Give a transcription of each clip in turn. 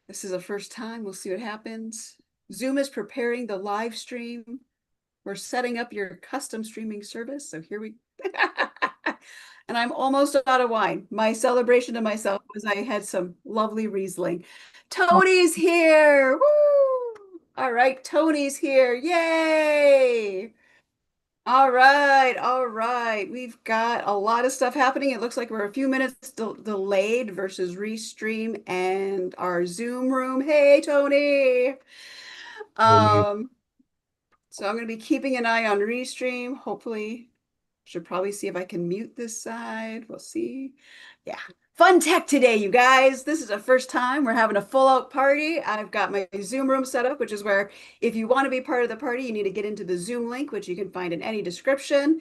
This is the first time. We'll see what happens. Zoom is preparing the live stream. We're setting up your custom streaming service. So here we and I'm almost out of wine. My celebration to myself was I had some lovely Riesling. Tony's here. Woo! All right, Tony's here. Yay! All right, all right. We've got a lot of stuff happening. It looks like we're a few minutes delayed versus Restream and our Zoom room. Hey, Tony. Morning. Um, so I'm going to be keeping an eye on Restream. Hopefully, should probably see if I can mute this side. We'll see. Yeah. Fun tech today, you guys. This is the first time we're having a full out party. I've got my Zoom room set up, which is where if you want to be part of the party, you need to get into the Zoom link, which you can find in any description.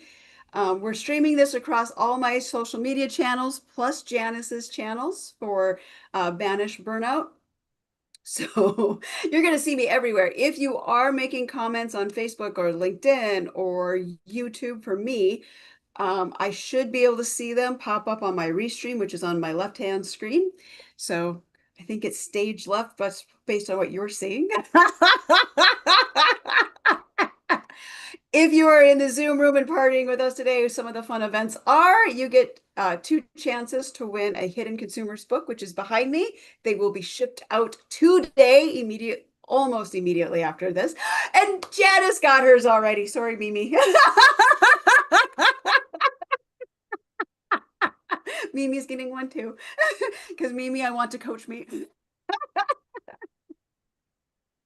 We're streaming this across all my social media channels, plus Janice's channels for Banish Burnout. So you're going to see me everywhere. If you are making comments on Facebook or LinkedIn or YouTube for me, I should be able to see them pop up on my Restream, which is on my left-hand screen. So I think it's stage left, but based on what you're seeing. If you are in the Zoom room and partying with us today, some of the fun events are you get two chances to win a Hidden Consumers book, which is behind me. They will be shipped out today, almost immediately after this. And Janice got hers already. Sorry, Mimi. Mimi's getting one too. Because Mimi, I want to coach me.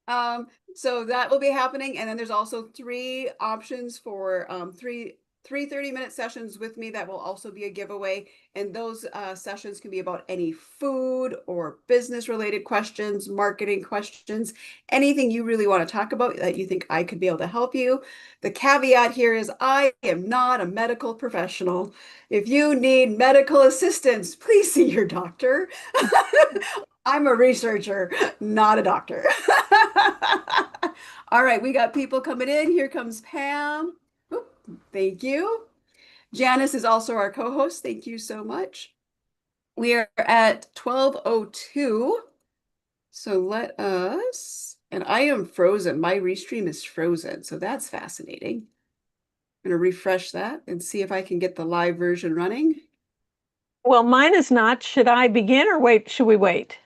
Um, so that will be happening. And then there's also three options for three 30-minute sessions with me that will also be a giveaway. And those sessions can be about any food or business related questions, marketing questions, anything you really want to talk about that you think I could be able to help you. The caveat here is I am not a medical professional. If you need medical assistance, please see your doctor. I'm a researcher, not a doctor. All right, we got people coming in. Here comes Pam. Oop, thank you. Janice is also our co-host. Thank you so much. We are at 12:02. So let us, and I am frozen. My restream is frozen. So that's fascinating. I'm going to refresh that and see if I can get the live version running. Well, mine is not. Should I begin or wait? Should we wait?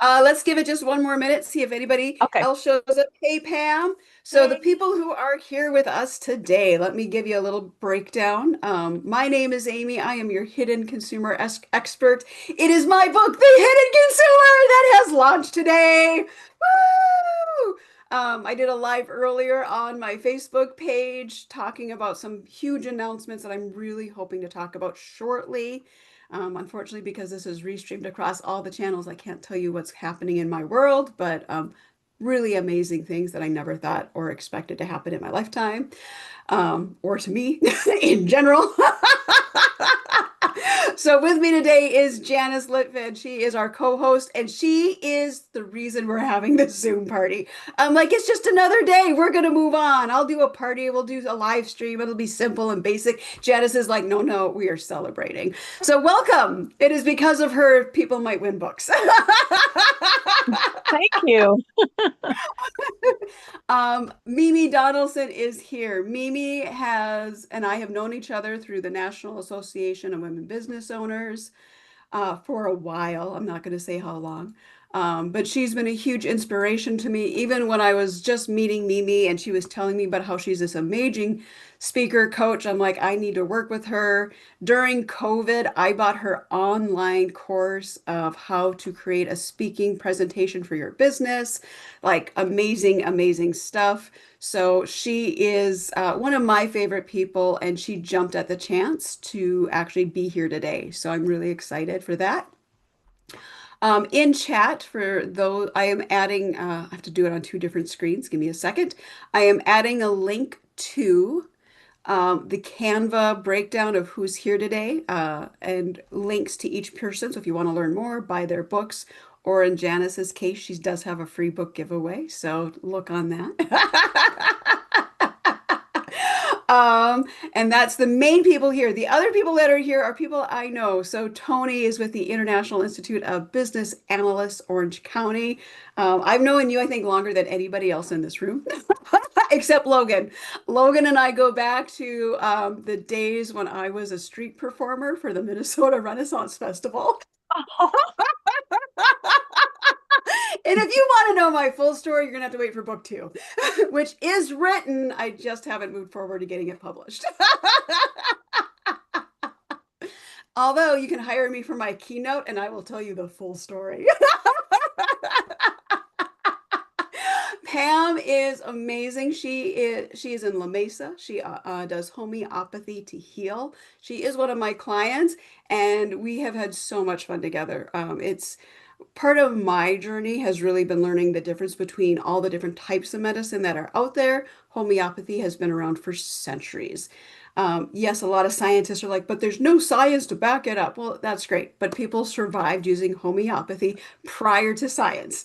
Let's give it just one more minute, see if anybody Okay. else shows up. Hey, Pam. So the Hey. people who are here with us today, let me give you a little breakdown. My name is Amy. I am your hidden consumer expert. It is my book, The Hidden Consumer, that has launched today. Woo! I did a live earlier on my Facebook page talking about some huge announcements that I'm really hoping to talk about shortly. Unfortunately, because this is restreamed across all the channels, I can't tell you what's happening in my world, but really amazing things that I never thought or expected to happen in my lifetime, or to me in general. So with me today is Janice Litvin. She is our co-host, and she is the reason we're having this Zoom party. I'm like, it's just another day. We're gonna move on. I'll do a party. We'll do a live stream. It'll be simple and basic. Janice is like, no, no, we are celebrating. So welcome. It is because of her people might win books. Thank you. Mimi Donaldson is here. Mimi has, and I have known each other through the National Association of Women Business Owners for a while. I'm not going to say how long. But she's been a huge inspiration to me, even when I was just meeting Mimi and she was telling me about how she's this amazing speaker coach. I'm like, I need to work with her. During COVID, I bought her online course of how to create a speaking presentation for your business. Like amazing, amazing stuff. So she is one of my favorite people, and she jumped at the chance to actually be here today. So I'm really excited for that. In chat, for those, I am adding, I have to do it on two different screens. Give me a second. I am adding a link to the Canva breakdown of who's here today and links to each person. So if you want to learn more, buy their books. Or in Janice's case, she does have a free book giveaway. So look on that. And that's the main people here. The other people that are here are people I know. So Tony is with the International Institute of Business Analysts, Orange County. I've known you, I think, longer than anybody else in this room, except Logan. Logan and I go back to the days when I was a street performer for the Minnesota Renaissance Festival. And if you want to know my full story, you're gonna have to wait for book two, which is written. I just haven't moved forward to getting it published. Although you can hire me for my keynote and I will tell you the full story. Pam is amazing. She is in La Mesa. She does homeopathy to heal. She is one of my clients, and we have had so much fun together. It's part of my journey has really been learning the difference between all the different types of medicine that are out there. Homeopathy has been around for centuries. Yes, a lot of scientists are like, but there's no science to back it up. Well, that's great, but people survived using homeopathy prior to science.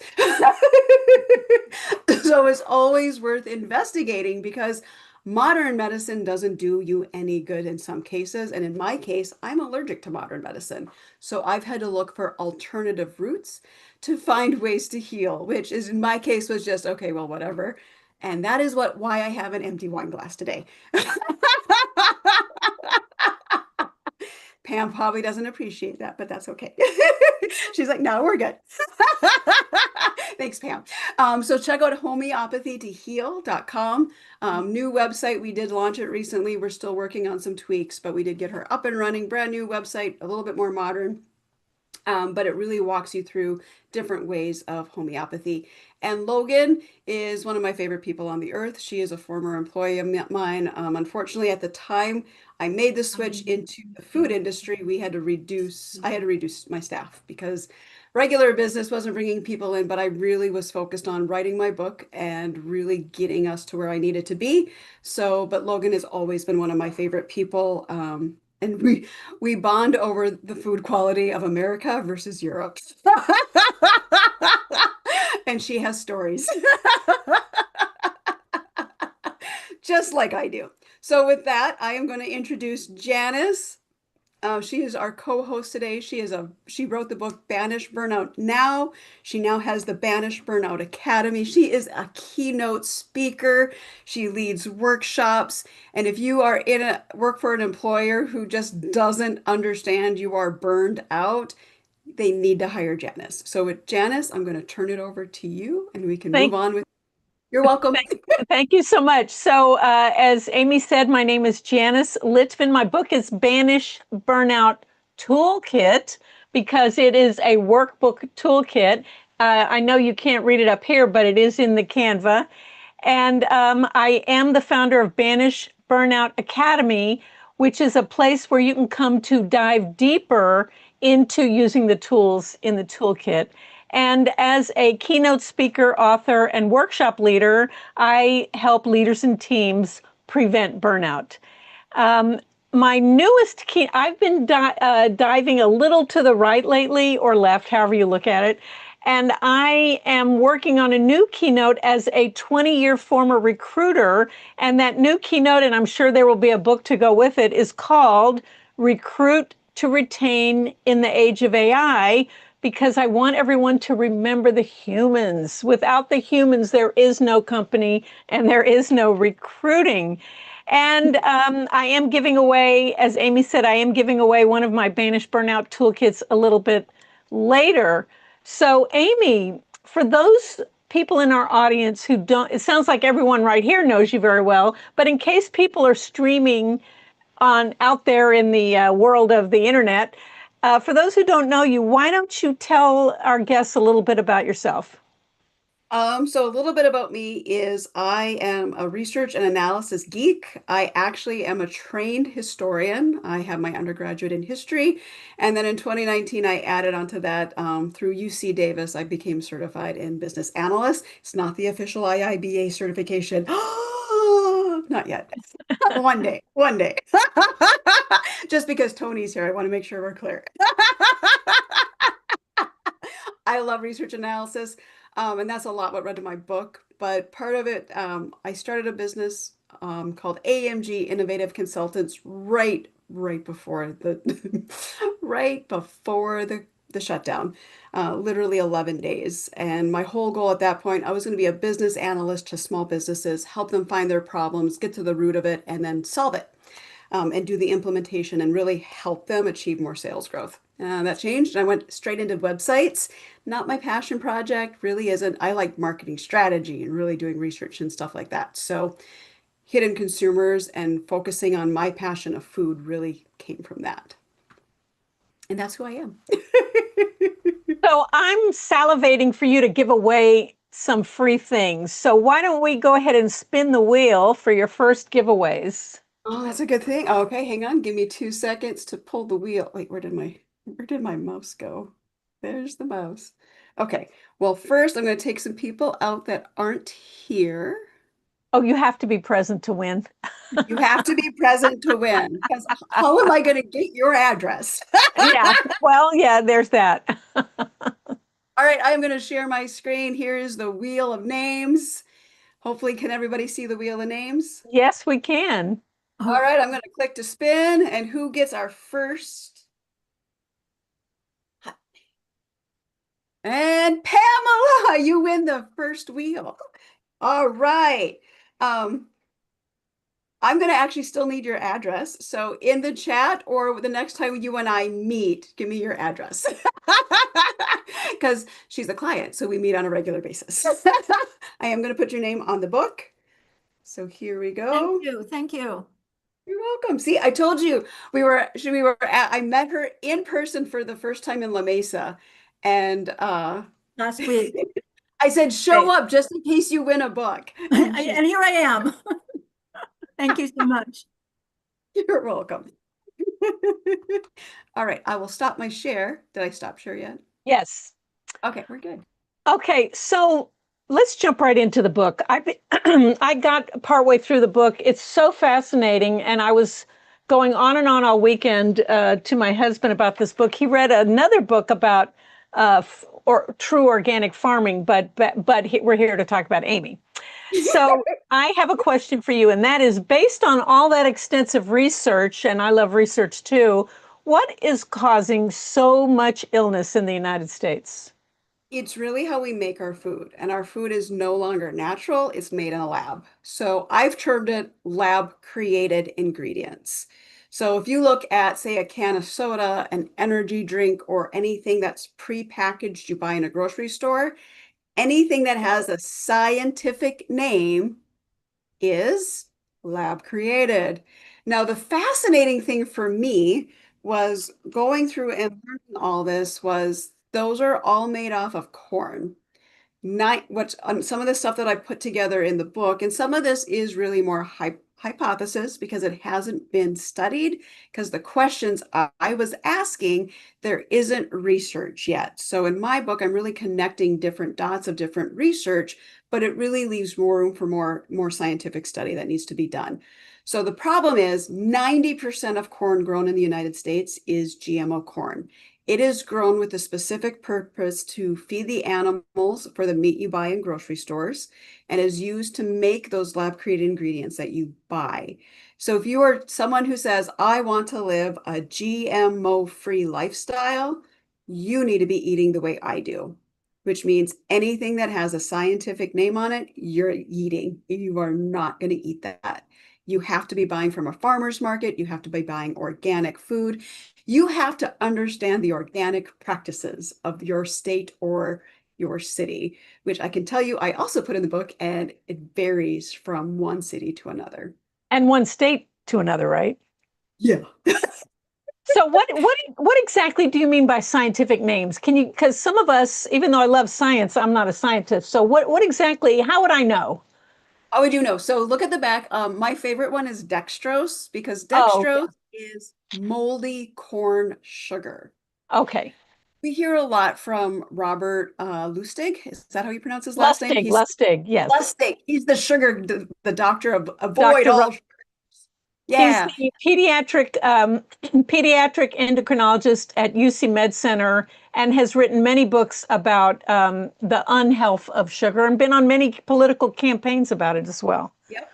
So it's always worth investigating because modern medicine doesn't do you any good in some cases. And in my case, I'm allergic to modern medicine. So I've had to look for alternative routes to find ways to heal, which is in my case was just, okay, well, whatever. And that is why I have an empty wine glass today. Pam probably doesn't appreciate that, but that's okay. She's like, no, we're good. Thanks, Pam. So check out homeopathytoheal.com. New website. We did launch it recently. We're still working on some tweaks, but we did get her up and running. Brand new website, a little bit more modern. But it really walks you through different ways of homeopathy. And Logan is one of my favorite people on the earth. She is a former employee of mine. Unfortunately, at the time I made the switch into the food industry, I had to reduce my staff because regular business wasn't bringing people in, but I really was focused on writing my book and really getting us to where I needed to be. So, but Logan has always been one of my favorite people. And we bond over the food quality of America versus Europe. And she has stories, just like I do. So with that, I am going to introduce Janice. She is our co-host today. She wrote the book Banish Burnout Now. She now has the Banish Burnout Academy. She is a keynote speaker. She leads workshops. And if you are in a work for an employer who just doesn't understand you are burned out, they need to hire Janice. So with Janice, I'm going to turn it over to you and we can move Thank, on with. You're welcome. thank you so much. So, as Amy said, my name is Janice Litvin. My book is Banish Burnout Toolkit because it is a workbook toolkit. I know you can't read it up here, but it is in the Canva. And I am the founder of Banish Burnout Academy, which is a place where you can come to dive deeper into using the tools in the toolkit. And as a keynote speaker, author, and workshop leader, I help leaders and teams prevent burnout. My newest key, I've been diving a little to the right lately or left, however you look at it. And I am working on a new keynote as a 20-year former recruiter. And that new keynote, and I'm sure there will be a book to go with it, is called Recruit to Retain in the Age of AI, because I want everyone to remember the humans. Without the humans, there is no company and there is no recruiting. And I am giving away, as Amy said, I am giving away one of my Banish Burnout Toolkits a little bit later. So, Amy, for those people in our audience who don't, it sounds like everyone right here knows you very well, but in case people are streaming on out there in the world of the internet, for those who don't know you, why don't you tell our guests a little bit about yourself? So a little bit about me is I am a research and analysis geek. I actually am a trained historian. I have my undergraduate in history. And then in 2019, I added onto that through UC Davis, I became certified in business analyst. It's not the official IIBA certification. Not yet. One day, one day. Just because Tony's here, I want to make sure we're clear. I love research analysis, and that's a lot what read to my book. But part of it, I started a business called AMG Innovative Consultants right before the right before the shutdown, literally 11 days. And my whole goal at that point, I was going to be a business analyst to small businesses, help them find their problems, get to the root of it, and then solve it, and do the implementation and really help them achieve more sales growth. That changed. I went straight into websites. Not my passion project, really isn't. I like marketing strategy and really doing research and stuff like that. So hidden consumers and focusing on my passion of food really came from that. And that's who I am. So I'm salivating for you to give away some free things. So why don't we go ahead and spin the wheel for your first giveaways? Oh, that's a good thing. Okay, hang on. Give me 2 seconds to pull the wheel. Wait, where did my mouse go? There's the mouse. Okay. Well, first I'm going to take some people out that aren't here. Oh, you have to be present to win. You have to be present to win. Because how am I going to get your address? Yeah. Well, yeah, there's that. All right, I'm going to share my screen. Here is the wheel of names. Hopefully, can everybody see the wheel of names? Yes, we can. All right, I'm going to click to spin, and who gets our first? And Pamela, you win the first wheel. All right. I'm going to actually still need your address. So in the chat or the next time you and I meet, give me your address. Because she's a client, so we meet on a regular basis. I am going to put your name on the book. So here we go. Thank you. Thank you. You're welcome. See, I told you I met her in person for the first time in La Mesa. And Last week. I said, show Great. up just in case you win a book. And here I am. Thank you so much. You're welcome. All right, I will stop my share. Did I stop share yet? Yes. Okay, we're good. Okay, so let's jump right into the book. I got partway through the book. It's so fascinating, and I was going on and on all weekend to my husband about this book. He read another book about true organic farming, but we're here to talk about Amy. So I have a question for you, and that is based on all that extensive research, and I love research too, what is causing so much illness in the United States? It's really how we make our food, and our food is no longer natural. It's made in a lab. So I've termed it lab created ingredients. So if you look at, say, a can of soda, an energy drink, or anything that's pre-packaged you buy in a grocery store, anything that has a scientific name is lab created. Now, the fascinating thing for me was going through and learning all this was those are all made off of corn. Not what some of the stuff that I put together in the book, and some of this is really more hypothesis because it hasn't been studied. Because the questions I was asking, there isn't research yet. So in my book, I'm really connecting different dots of different research, but it really leaves more room for more scientific study that needs to be done. So the problem is 90% of corn grown in the United States is GMO corn. It is grown with a specific purpose to feed the animals for the meat you buy in grocery stores and is used to make those lab created ingredients that you buy. So if you are someone who says, I want to live a GMO free lifestyle, you need to be eating the way I do, which means anything that has a scientific name on it, you're eating. You are not going to eat that. You have to be buying from a farmer's market. You have to be buying organic food. You have to understand the organic practices of your state or your city, which I can tell you I also put in the book, and it varies from one city to another. And one state to another, right? Yeah. So what exactly do you mean by scientific names? Can you, because some of us, even though I love science, I'm not a scientist. So what exactly, how would I know? Oh, I do know. So look at the back. My favorite one is dextrose because Oh, dextrose is moldy corn sugar. okay. We hear a lot from Robert Lustig. Is that how you pronounce his last name? Lustig, yes. Lustig. He's the sugar, the doctor of avoid Dr. all. Yeah. He's the pediatric endocrinologist at UC Med Center and has written many books about the unhealth of sugar and been on many political campaigns about it as well. Yep.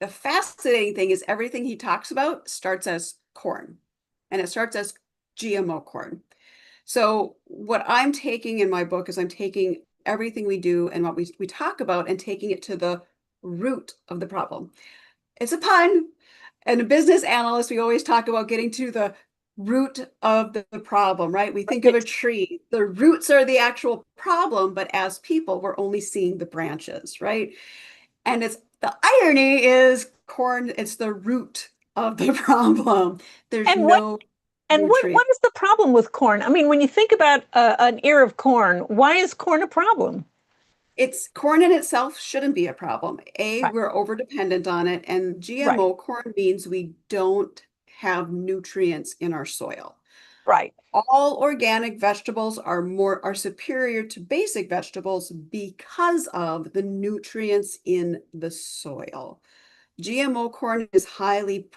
the fascinating thing is everything he talks about starts as corn, and it starts as GMO corn. So what I'm taking in my book is I'm taking everything we do and what we talk about and taking it to the root of the problem. It's a pun. And a business analyst, we always talk about getting to the root of the problem, right? We think of a tree. The roots are the actual problem, but as people, we're only seeing the branches, right? And it's the irony is corn, it's the root of the problem. There's And what no and nutrient. what is the problem with corn? I mean, when you think about an ear of corn, why is corn a problem? It's corn in itself shouldn't be a problem. A, Right, we're over dependent on it, and right, GMO corn means we don't have nutrients in our soil. right. All organic vegetables are superior to basic vegetables because of the nutrients in the soil. GMO corn is highly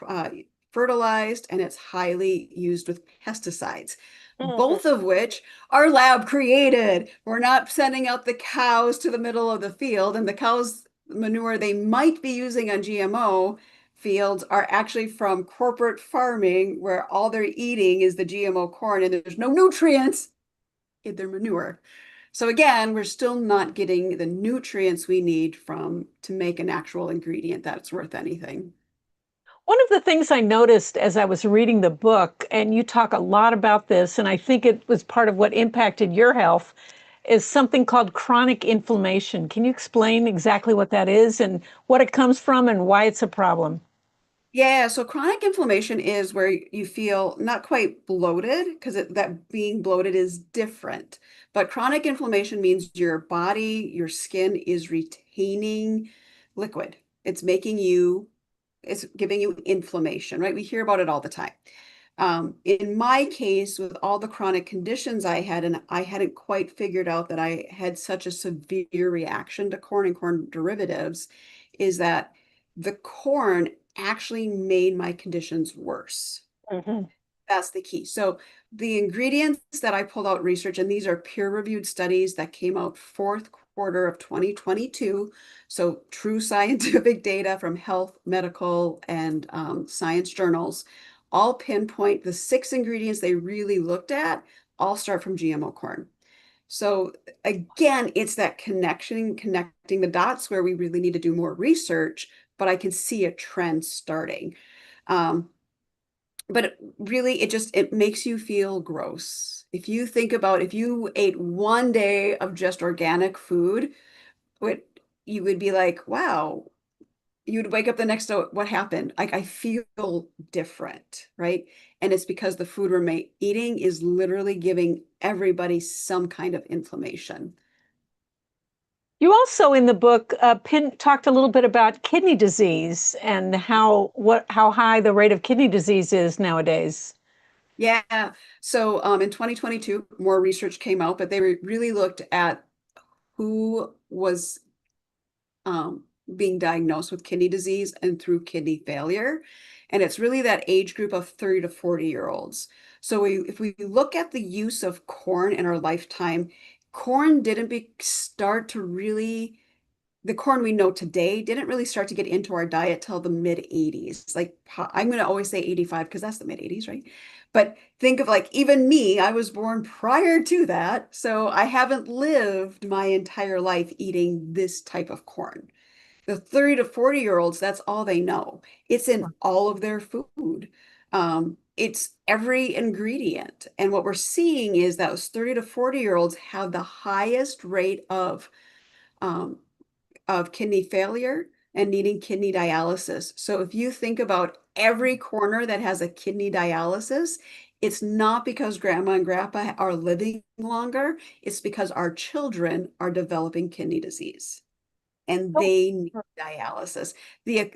fertilized and it's highly used with pesticides, Mhm. both of which are lab created. We're not sending out the cows to the middle of the field, and the cows' manure they might be using on GMO fields are actually from corporate farming where all they're eating is the GMO corn and there's no nutrients in their manure. So again, we're still not getting the nutrients we need from to make an actual ingredient that's worth anything. One of the things I noticed as I was reading the book, and you talk a lot about this, and I think it was part of what impacted your health, is something called chronic inflammation. Can you explain exactly what that is and what it comes from and why it's a problem? Yeah, so chronic inflammation is where you feel not quite bloated because that being bloated is different. But chronic inflammation means your body, your skin is retaining liquid. It's giving you inflammation, right? We hear about it all the time. In my case, with all the chronic conditions I had, and I hadn't quite figured out that I had such a severe reaction to corn and corn derivatives, is that the corn actually made my conditions worse. Mhm. That's the key. So the ingredients that I pulled out research, and these are peer-reviewed studies that came out fourth quarter of 2022. So true scientific data from health, medical, and science journals all pinpoint the 6 ingredients they really looked at, all start from GMO corn. So again, it's that connecting the dots where we really need to do more research, but I can see a trend starting. Um, but really, it makes you feel gross. If you think about if you ate one day of just organic food, what you would be like, wow, you'd wake up the next day, what happened? Like I feel different, right? And it's because the food we're eating is literally giving everybody some kind of inflammation. You also in the book talked a little bit about kidney disease and how high the rate of kidney disease is nowadays. Yeah. So in 2022, more research came out, but they really looked at who was um, being diagnosed with kidney disease and through kidney failure. And it's really that age group of 30 to 40-year-olds. So if we look at the use of corn in our lifetime, corn didn't start to really, the corn we know today didn't really start to get into our diet till the mid 80s. Like I'm going to always say 85 because that's the mid 80s, right? But think of like even me, I was born prior to that. So I haven't lived my entire life eating this type of corn. The 30 to 40-year-olds, that's all they know. It's in all of their food. It's every ingredient. And what we're seeing is that those 30 to 40-year-olds have the highest rate um, of kidney failure and needing kidney dialysis. So if you think about every corner that has a kidney dialysis, it's not because grandma and grandpa are living longer, it's because our children are developing kidney disease and Oh, they need dialysis. The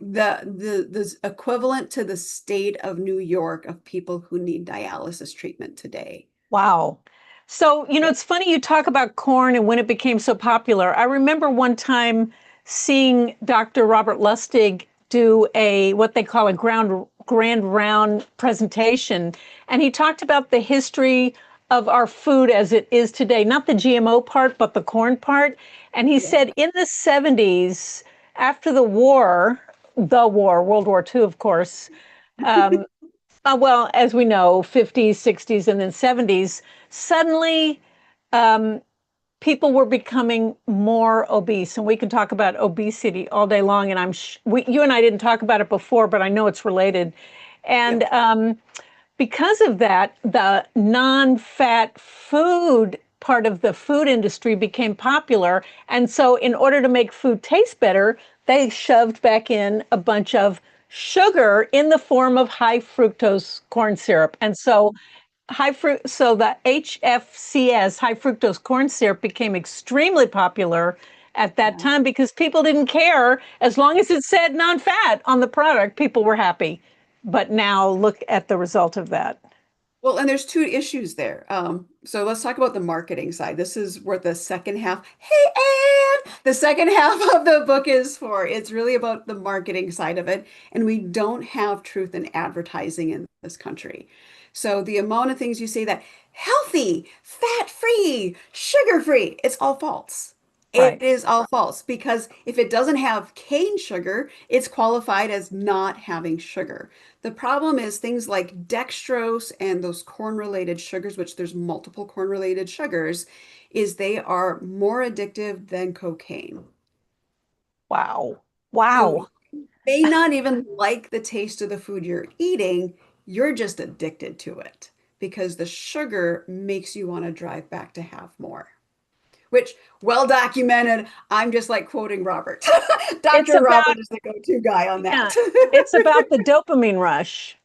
equivalent to the state of New York of people who need dialysis treatment today. wow. So, Yeah. it's funny you talk about corn and when it became so popular. I remember one time seeing Dr. Robert Lustig do a what they call a grand round presentation, and he talked about the history of our food as it is today, not the GMO part, but the corn part. And he Yeah. said in the 70s, after the war, the war, World War II, of course. Um, well, as we know, 50s, 60s, and then 70s, suddenly um, people were becoming more obese. And we can talk about obesity all day long. And you and I didn't talk about it before, but I know it's related. And Yep. because of that, the non-fat food part of the food industry became popular. And so, in order to make food taste better, they shoved back in a bunch of sugar in the form of high fructose corn syrup. And so, so the HFCS, high fructose corn syrup, became extremely popular at that Yeah. time because people didn't care. As long as it said non-fat on the product, people were happy. But now look at the result of that. Well, and there's two issues there. So let's talk about the marketing side. This is where the second half, hey, Anne, the second half of the book is for. It's really about the marketing side of it. And we don't have truth in advertising in this country. So the amount of things you say that healthy, fat-free, sugar-free, it's all false. It Right. is all false because if it doesn't have cane sugar, it's qualified as not having sugar. The problem is things like dextrose and those corn-related sugars, which there's multiple corn-related sugars, is they are more addictive than cocaine. Wow. So Wow. you may not even like the taste of the food you're eating, you're just addicted to it because the sugar makes you want to drive back to have more. Which, well documented, I'm just like quoting Robert. It's Dr. about, Robert is the go-to guy on yeah, that. it's about the dopamine rush.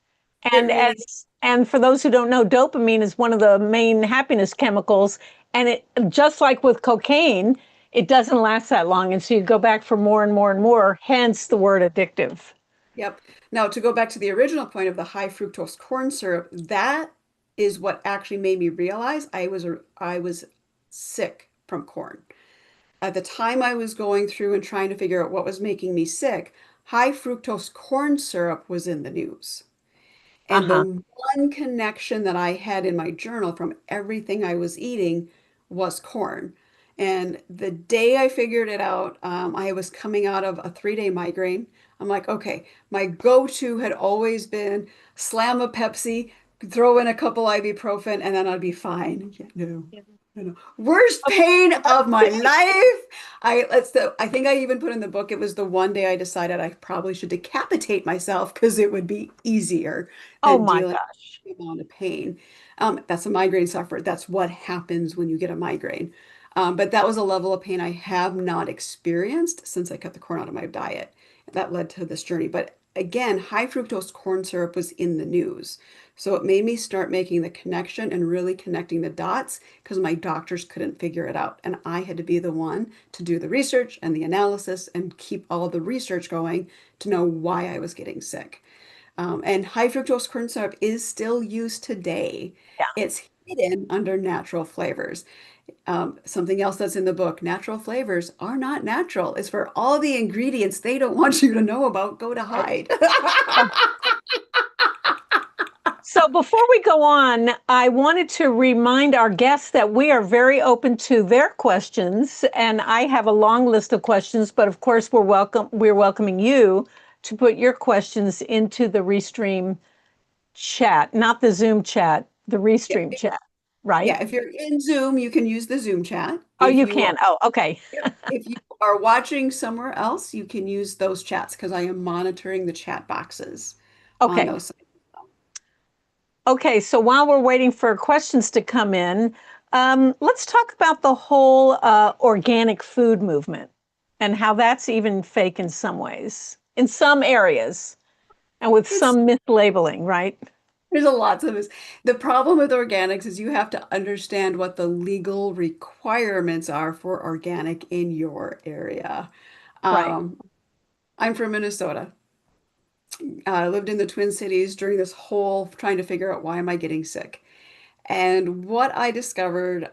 It And really, for those who don't know, dopamine is one of the main happiness chemicals. And it, just like with cocaine, it doesn't last that long. And so you go back for more and more and more, hence the word addictive. yep. Now, to go back to the original point of the high fructose corn syrup, that is what actually made me realize I was sick from corn. At the time I was going through and trying to figure out what was making me sick, high fructose corn syrup was in the news. And Uh-huh. the one connection that I had in my journal from everything I was eating was corn. And the day I figured it out, I was coming out of a 3-day migraine. I'm like, okay, my go-to had always been slam a Pepsi, throw in a couple ibuprofen, and then I'd be fine. Yeah, no, no, no. Worst pain of my life. I think I even put in the book, it was the one day I decided I probably should decapitate myself because it would be easier Oh than my dealing gosh. with the amount of pain. That's a migraine sufferer. That's what happens when you get a migraine. But that was a level of pain I have not experienced since I cut the corn out of my diet. That led to this journey. But again, high fructose corn syrup was in the news. So it made me start making the connection and really connecting the dots because my doctors couldn't figure it out. And I had to be the one to do the research and the analysis and keep all the research going to know why I was getting sick. And high fructose corn syrup is still used today. Yeah. It's hidden under natural flavors. Something else that's in the book, natural flavors are not natural. It's for all the ingredients they don't want you to know about, go to hide. So before we go on, I wanted to remind our guests that we are very open to their questions, and I have a long list of questions, but of course we're welcoming you to put your questions into the Restream chat, not the Zoom chat, the Yeah, Restream chat, right? yeah, if you're in Zoom, you can use the Zoom chat. Oh, you can. Oh, okay. If you are watching somewhere else, you can use those chats because I am monitoring the chat boxes on Okay. those sites. Okay, so while we're waiting for questions to come in, let's talk about the whole organic food movement and how that's even fake in some ways, in some areas, and with It's some mislabeling, right? There's a lot of this. The problem with organics is you have to understand what the legal requirements are for organic in your area. Right. Um, I'm from Minnesota. I lived in the Twin Cities during this whole trying to figure out why am I getting sick. And what I discovered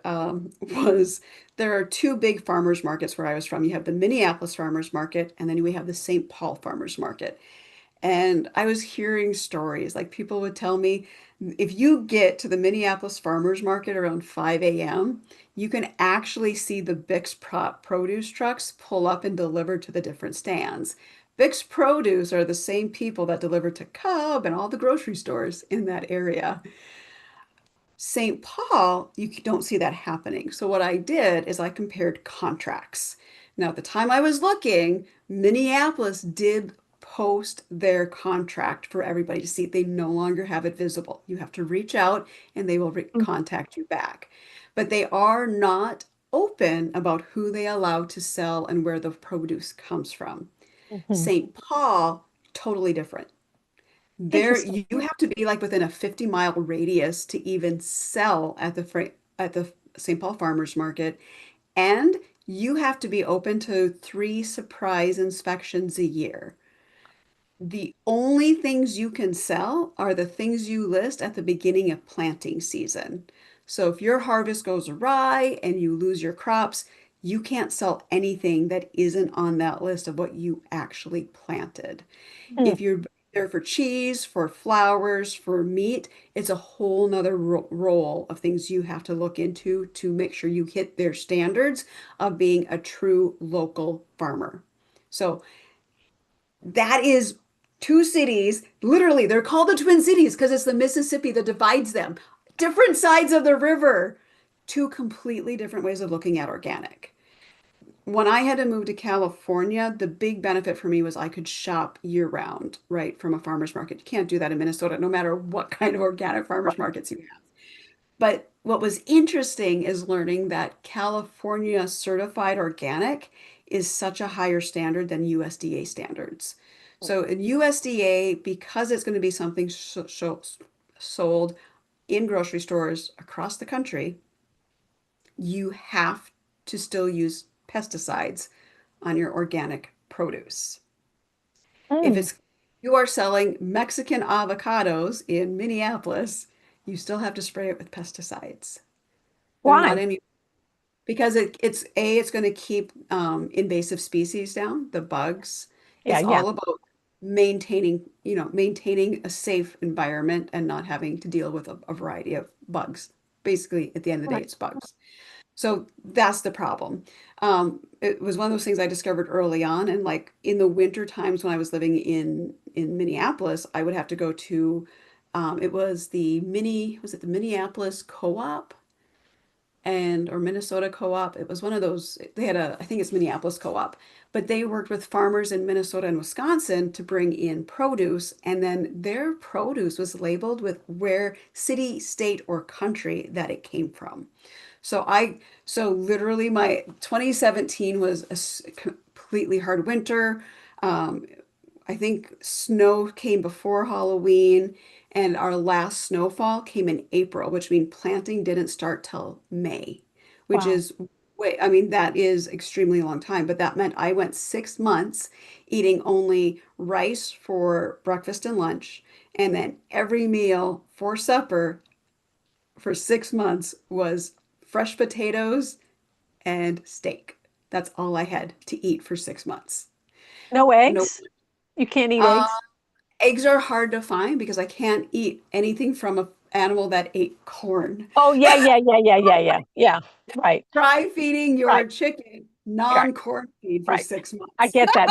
was there are two big farmers markets where I was from. You have the Minneapolis Farmers Market, and then we have the St. Paul Farmers Market. And I was hearing stories like people would tell me if you get to the Minneapolis Farmers Market around 5 a.m., you can actually see the Bix produce trucks pull up and deliver to the different stands Bix Produce are the same people that deliver to Cub and all the grocery stores in that area. St. Paul, you don't see that happening. So what I did is I compared contracts. Now, at the time I was looking, Minneapolis did post their contract for everybody to see. They no longer have it visible. You have to reach out and they will contact you back. But they are not open about who they allow to sell and where the produce comes from. Mhm. St. Paul, totally different. There, Interesting. you have to be like within a 50-mile radius to even sell at the St. Paul Farmers Market, and you have to be open to 3 surprise inspections a year. The only things you can sell are the things you list at the beginning of planting season. So if your harvest goes awry and you lose your crops, you can't sell anything that isn't on that list of what you actually planted. Mm. If you're there for cheese, for flowers, for meat, it's a whole nother role of things you have to look into to make sure you hit their standards of being a true local farmer. So that is 2 cities. Literally, they're called the Twin Cities because it's the Mississippi that divides them. Different sides of the river. Two completely different ways of looking at organic. When I had to move to California, the big benefit for me was I could shop year round, right, from a farmer's market. You can't do that in Minnesota, no matter what kind of organic farmer's markets you have. But what was interesting is learning that California certified organic is such a higher standard than USDA standards. So in USDA, because it's going to be something sold in grocery stores across the country, you have to still use pesticides on your organic produce. If Mm. it's you are selling Mexican avocados in Minneapolis, you still have to spray it with pesticides. They're not Why? any because it's going to keep invasive species down, the bugs. Yeah, It's yeah. all about maintaining a safe environment and not having to deal with a variety of bugs. Basically, at the end of the day, Right. it's bugs. So that's the problem. It was one of those things I discovered early on, and like in the winter times when I was living in Minneapolis, I would have to go to it was was it the Minneapolis Co-op and or Minnesota Co-op? It was one of those. They had I think it's Minneapolis Co-op, but they worked with farmers in Minnesota and Wisconsin to bring in produce, and then their produce was labeled with where city, state, or country that it came from. So literally my 2017 was a completely hard winter. Um, I think snow came before Halloween, and our last snowfall came in April, which means planting didn't start till May, which Wow. is I mean, that is extremely long time, but that meant I went 6 months eating only rice for breakfast and lunch, and then every meal for supper for 6 months was fresh potatoes and steak. That's all I had to eat for 6 months. No No, eggs? You can't eat uh, eggs? eggs are hard to find because I can't eat anything from an animal that ate corn. Oh, yeah, yeah, yeah, yeah, yeah, yeah. Yeah. Right. Try feeding Right. your chicken Right. non-corn feed for Right. six I months. get that.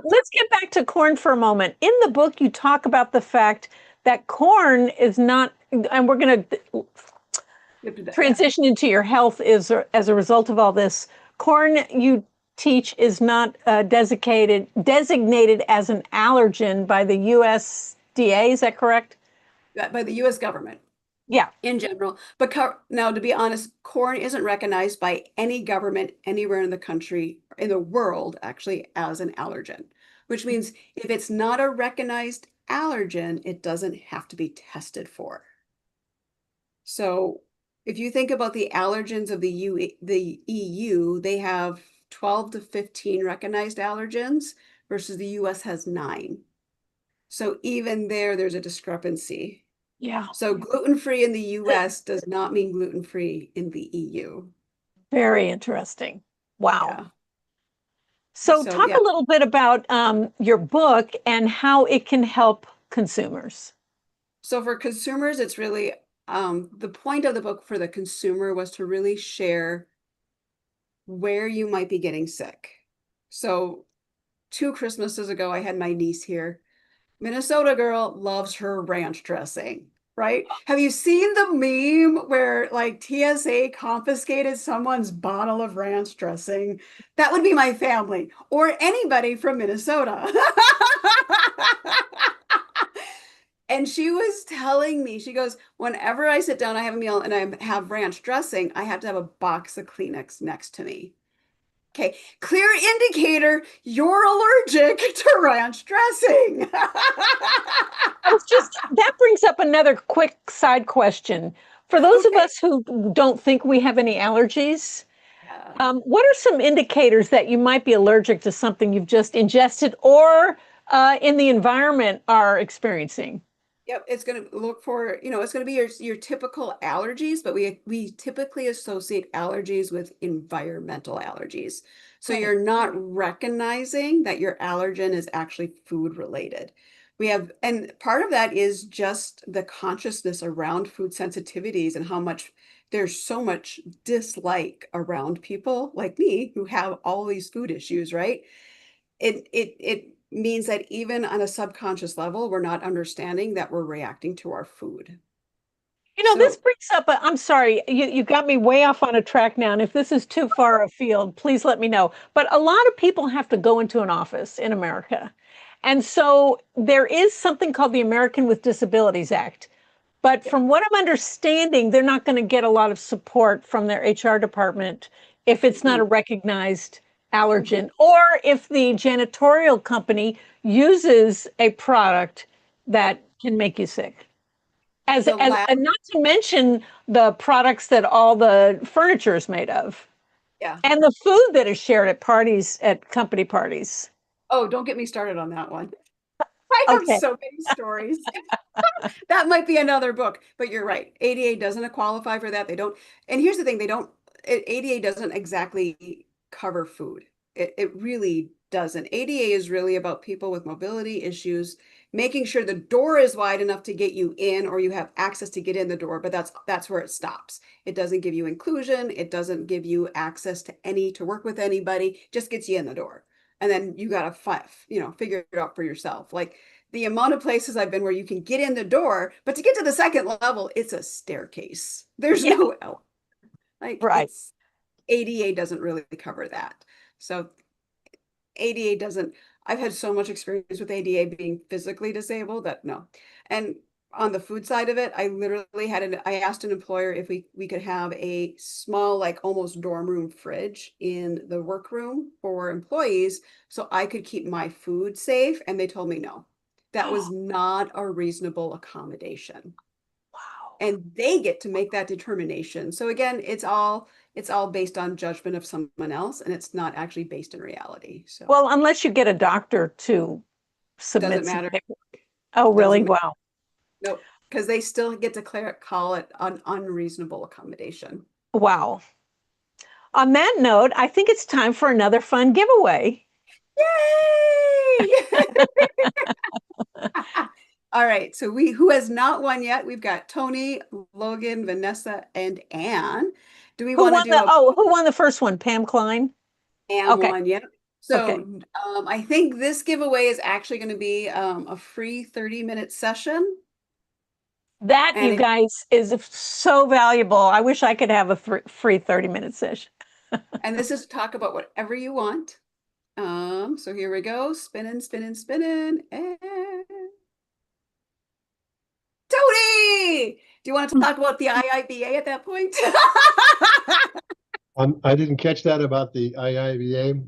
Let's get back to corn for a moment. In the book, you talk about the fact that corn is not, and we're going to Yeah. transition into your health is as a result of all this. Corn you teach is not designated as an allergen by the USDA. Is that correct? By the US government Yeah. in general. But now, to be honest, corn isn't recognized by any government anywhere in the country, in the world, actually, as an allergen, which means if it's not a recognized allergen, it doesn't have to be tested for. So if you think about the allergens of the EU, they have 12 to 15 recognized allergens versus the US has 9. So even there's a discrepancy. Yeah. So gluten-free in the US does not mean gluten-free in the EU. Very interesting. Wow. Yeah. So So talk yeah. a little bit about your book and how it can help consumers. So for consumers, it's really the point of the book for the consumer was to really share where you might be getting sick. So 2 Christmases ago, I had my niece here. Minnesota girl loves her ranch dressing, right? Have you seen the meme where like TSA confiscated someone's bottle of ranch dressing? That would be my family or anybody from Minnesota. And she was telling me, she goes, whenever I sit down, I have a meal and I have ranch dressing, I have to have a box of Kleenex next to me. Okay, clear indicator you're allergic to ranch dressing. That brings up another quick side question. For those of Okay. us who don't think we have any allergies, Yeah. what are some indicators that you might be allergic to something you've just ingested or in the environment are experiencing? Yep, it's going to look for, it's going to be your typical allergies, but we typically associate allergies with environmental allergies. So Okay. you're not recognizing that your allergen is actually food related. And part of that is just the consciousness around food sensitivities and how much there's so much dislike around people like me who have all these food issues, right? It means that even on a subconscious level, we're not understanding that we're reacting to our food. This So, brings up, I'm sorry, you got me way off on a track now. And if this is too far afield, please let me know. But a lot of people have to go into an office in America. And so there is something called the American with Disabilities Act. But yeah. from what I'm understanding, they're not going to get a lot of support from their HR department if it's not Mhm, a recognized mhm. allergen, or if the janitorial company uses a product Yep. that can make you sick. The lab, And not to mention the products that all the furniture is made of, yeah. and the food that is shared at parties, at company parties. Oh, don't get me started on that one. I have Okay. so many stories. That might be another book, but you're right. ADA doesn't qualify for that. They don't. And here's the thing, ADA doesn't exactly cover food. It really doesn't. ADA is really about people with mobility issues, making sure the door is wide enough to get you in or you have access to get in the door, but that's where it stops. It doesn't give you inclusion. It doesn't give you access to work with anybody, just gets you in the door. And then you got to figure it out for yourself. Like the amount of places I've been where you can get in the door, but to get to the second level, it's a staircase. There's Yeah, no L. Like right. it's ADA doesn't really cover that. So ADA doesn't, I've had so much experience with ADA being physically disabled that no. And on the food side of it, I asked an employer if we could have a small, like almost dorm room fridge in the workroom for employees so I could keep my food safe. And they told me no, that was not a reasonable accommodation. Wow. And they get to make that determination. So again, it's all based on judgment of someone else, and it's not actually based in reality. So Well, unless you get a doctor to doesn't submit some matter. paperwork. Oh, really? Doesn't matter. Wow. Nope. Because they still get to call it an unreasonable accommodation. Wow. On that note, I think it's time for another fun giveaway. Yay! All right. So who has not won yet? We've got Tony, Logan, Vanessa, and Anne. Do we want to do a Who won the first one? Pam Klein? Anne Okay. one yet? Okay. So I think this giveaway is actually going to be a free 30-minute session. That, And you if guys, is so valuable. I wish I could have a free 30-minute session. and this is to talk about whatever you want. So here we go. Spinning, spinning, spinning. And Tony! Do you want to talk about the IIBA at that point? I didn't catch that about the IIBA.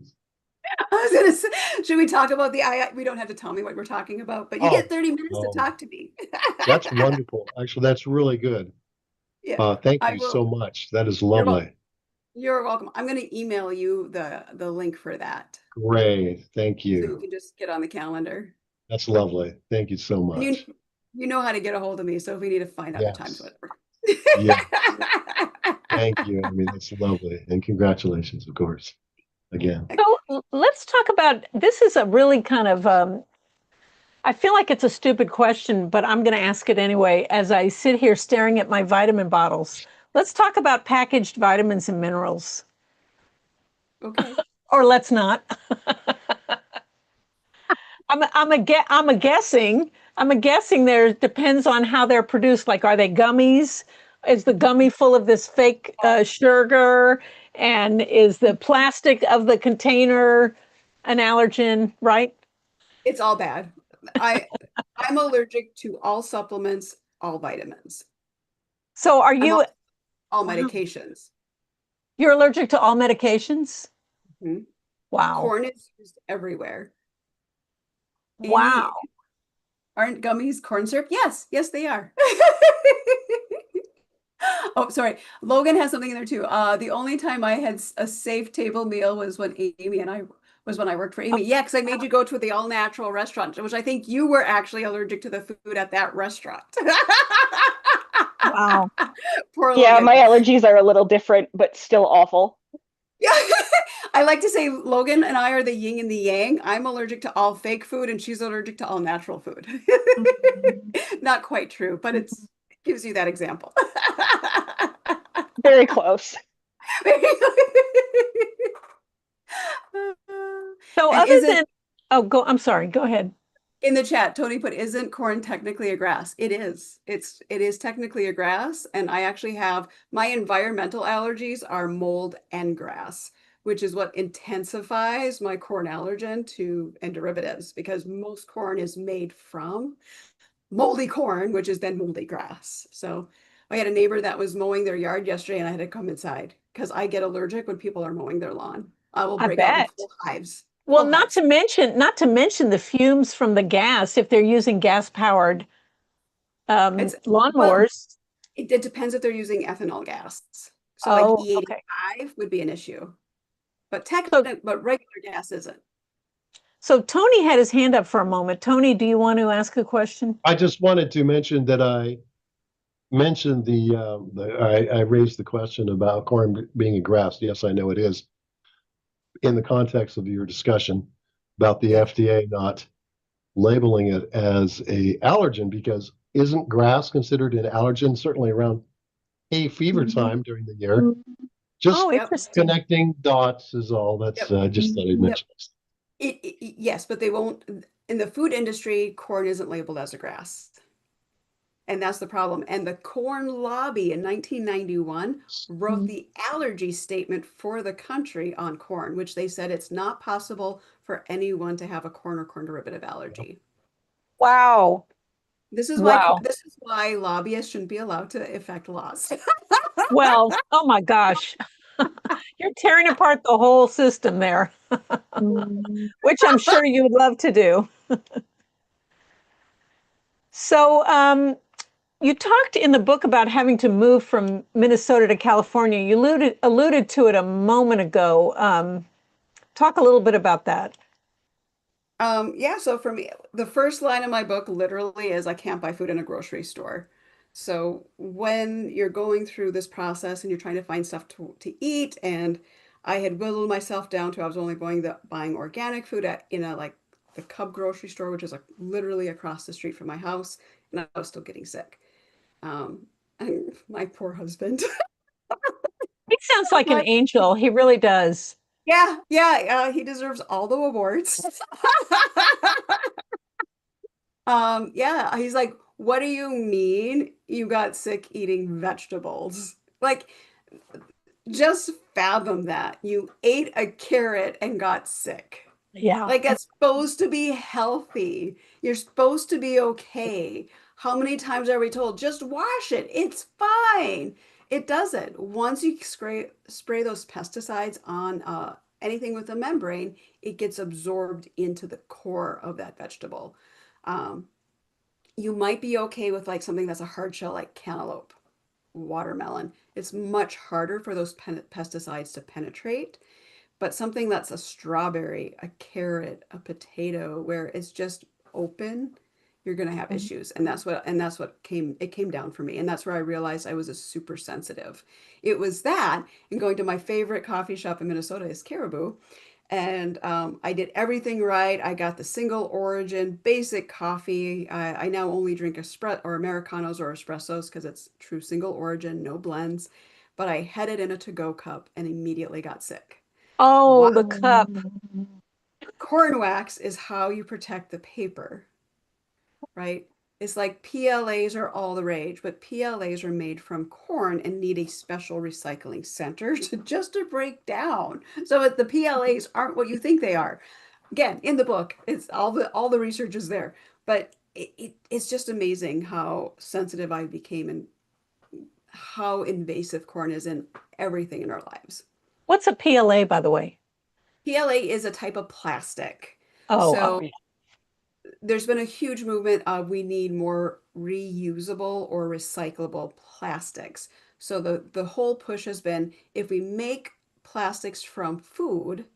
I was gonna say, should we talk about the II? We don't have to tell me what we're talking about, but you get Oh, 30 minutes to no, talk to me. that's wonderful. Actually, that's really good. Yeah, Thank I you so will. much. That is You're welcome. lovely. You're welcome. I'm going to email you the link for that, Great. Thank so you you. can just get on the calendar. That's lovely. Thank you so And you much. you know how to get a hold of me, so if we need to find other times, Yes. whatever. Yeah. Thank you. I mean, that's lovely. And congratulations, of course, again. So let's talk about this. Is a really kind of, I feel like it's a stupid question, but I'm going to ask it anyway as I sit here staring at my vitamin bottles. Let's talk about packaged vitamins and minerals. Okay. Or let's not. I'm a guessing. I'm a guessing there depends on how they're produced. Like, are they gummies? Is the gummy full of this fake sugar? And is the plastic of the container an allergen, right? It's all bad. I I'm allergic to all supplements, all vitamins. So are I'm you, also all wow, medications. you're allergic to all medications? Mhm. Wow. Corn is used everywhere. Amy, Wow. aren't gummies corn syrup? Yes, yes, they are. Oh, sorry. Logan has something in there too. The only time I had a safe table meal was when Amy and I was when I worked for Oh, Amy. Yeah, because I made you go to the all natural restaurant, which I think you were actually allergic to the food at that restaurant. wow. Poor Yeah, Logan. my allergies are a little different, but still awful. Yeah. I like to say Logan and I are the yin and the yang. I'm allergic to all fake food and she's allergic to all natural food. Not quite true, but it gives you that example. Very close. So And other isn't than, I'm sorry, go ahead. in the chat, Tony put, isn't corn technically a grass? It is. It is technically a grass. And I actually have my environmental allergies are mold and grass, which is what intensifies my corn allergen to and derivatives because most corn is made from moldy corn, which is then moldy grass. So I had a neighbor that was mowing their yard yesterday and I had to come inside because I get allergic when people are mowing their lawn. I will I break out in bet. full hives. Well, Full hives. not to mention the fumes from the gas if they're using gas powered It's well, lawnmowers. it depends if they're using ethanol gas. So like Oh, okay. E85 would be an issue. But So, regular gas isn't. so Tony had his hand up for a moment. Tony, do you want to ask a question? I just wanted to mention that I mentioned I raised the question about corn being a grass. Yes, I know it is in the context of your discussion about the Yeah. FDA not labeling it as a allergen because isn't grass considered an allergen certainly around hay fever time during the year? Just Oh, Yep. interesting. connecting dots is all. That's Yep. just thought I'd Yep. mention. Yes, but they won't in the food industry, corn isn't labeled as a grass. And that's the problem. And the Corn Lobby in 1991 wrote the allergy statement for the country on corn, which they said it's not possible for anyone to have a corn or corn derivative allergy. Wow. Wow. This is why lobbyists shouldn't be allowed to affect laws. Well, oh my gosh. You're tearing apart the whole system there, which I'm sure you would love to do. So, you talked in the book about having to move from Minnesota to California. You alluded to it a moment ago. Talk a little bit about that. Yeah, so for me, the first line of my book literally is I can't buy food in a grocery store. So when you're going through this process and you're trying to find stuff to eat, and I had whittled myself down to I was only buying organic food in a like the Cub grocery store, which is like literally across the street from my house, and I was still getting sick. And my poor husband. He sounds like an My angel. He really does. yeah, he deserves all the awards. Yeah, he's like, what do you mean you got sick eating vegetables? Like, just fathom that. You ate a carrot and got sick. Yeah. Like, that's supposed to be healthy. You're supposed to be okay. How many times are we told, just wash it? It's fine. It doesn't. Once you spray those pesticides on anything with a membrane, it gets absorbed into the core of that vegetable. Um, you might be okay with like something that's a hard shell like cantaloupe, watermelon. It's much harder for those pesticides to penetrate. But something that's a strawberry, a carrot, a potato, where it's just open, you're going to have issues. And that's what came down for me. And that's where I realized I was a super sensitive. It was that, and going to my favorite coffee shop in Minnesota is Caribou. And I did everything right. I got the single origin basic coffee. I now only drink espresso or Americanos or espressos because it's true single origin, no blends. But I had it in a to-go cup and immediately got sick. Why? Oh, the cup. corn wax is how you protect the paper, right? It's like PLAs are all the rage, but PLAs are made from corn and need a special recycling center to break down. So the PLAs aren't what you think they are. Again, in the book, it's all the research is there, but it's just amazing how sensitive I became and how invasive corn is in everything in our lives. What's a PLA, by the way? PLA is a type of plastic. Oh, So yeah. there's been a huge movement of we need more reusable or recyclable plastics. So the whole push has been if we make plastics from food,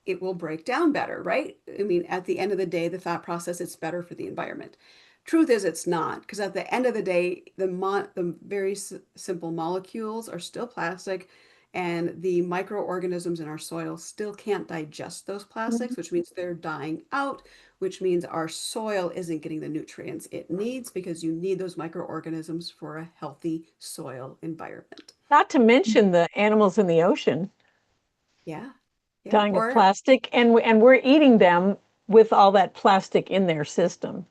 it will break down better, right? I mean, at the end of the day, the thought process, it's better for the environment. Truth is, it's not, because at the end of the day, the very simple molecules are still plastic, and the microorganisms in our soil still can't digest those plastics, which means they're dying out, which means our soil isn't getting the nutrients it needs because you need those microorganisms for a healthy soil environment. Not to mention the animals in the ocean Yeah. Yeah. dying of Or plastic, and we're eating them with all that plastic in their system.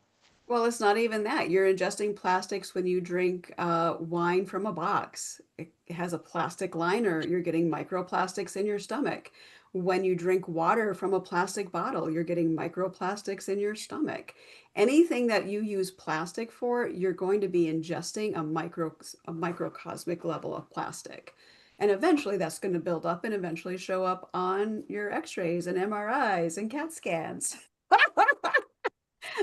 well, it's not even that. You're ingesting plastics when you drink wine from a box. It has a plastic liner. You're getting microplastics in your stomach. When you drink water from a plastic bottle, you're getting microplastics in your stomach. Anything that you use plastic for, you're going to be ingesting a microcosmic level of plastic. And eventually that's going to build up and eventually show up on your x-rays and MRIs and CAT scans.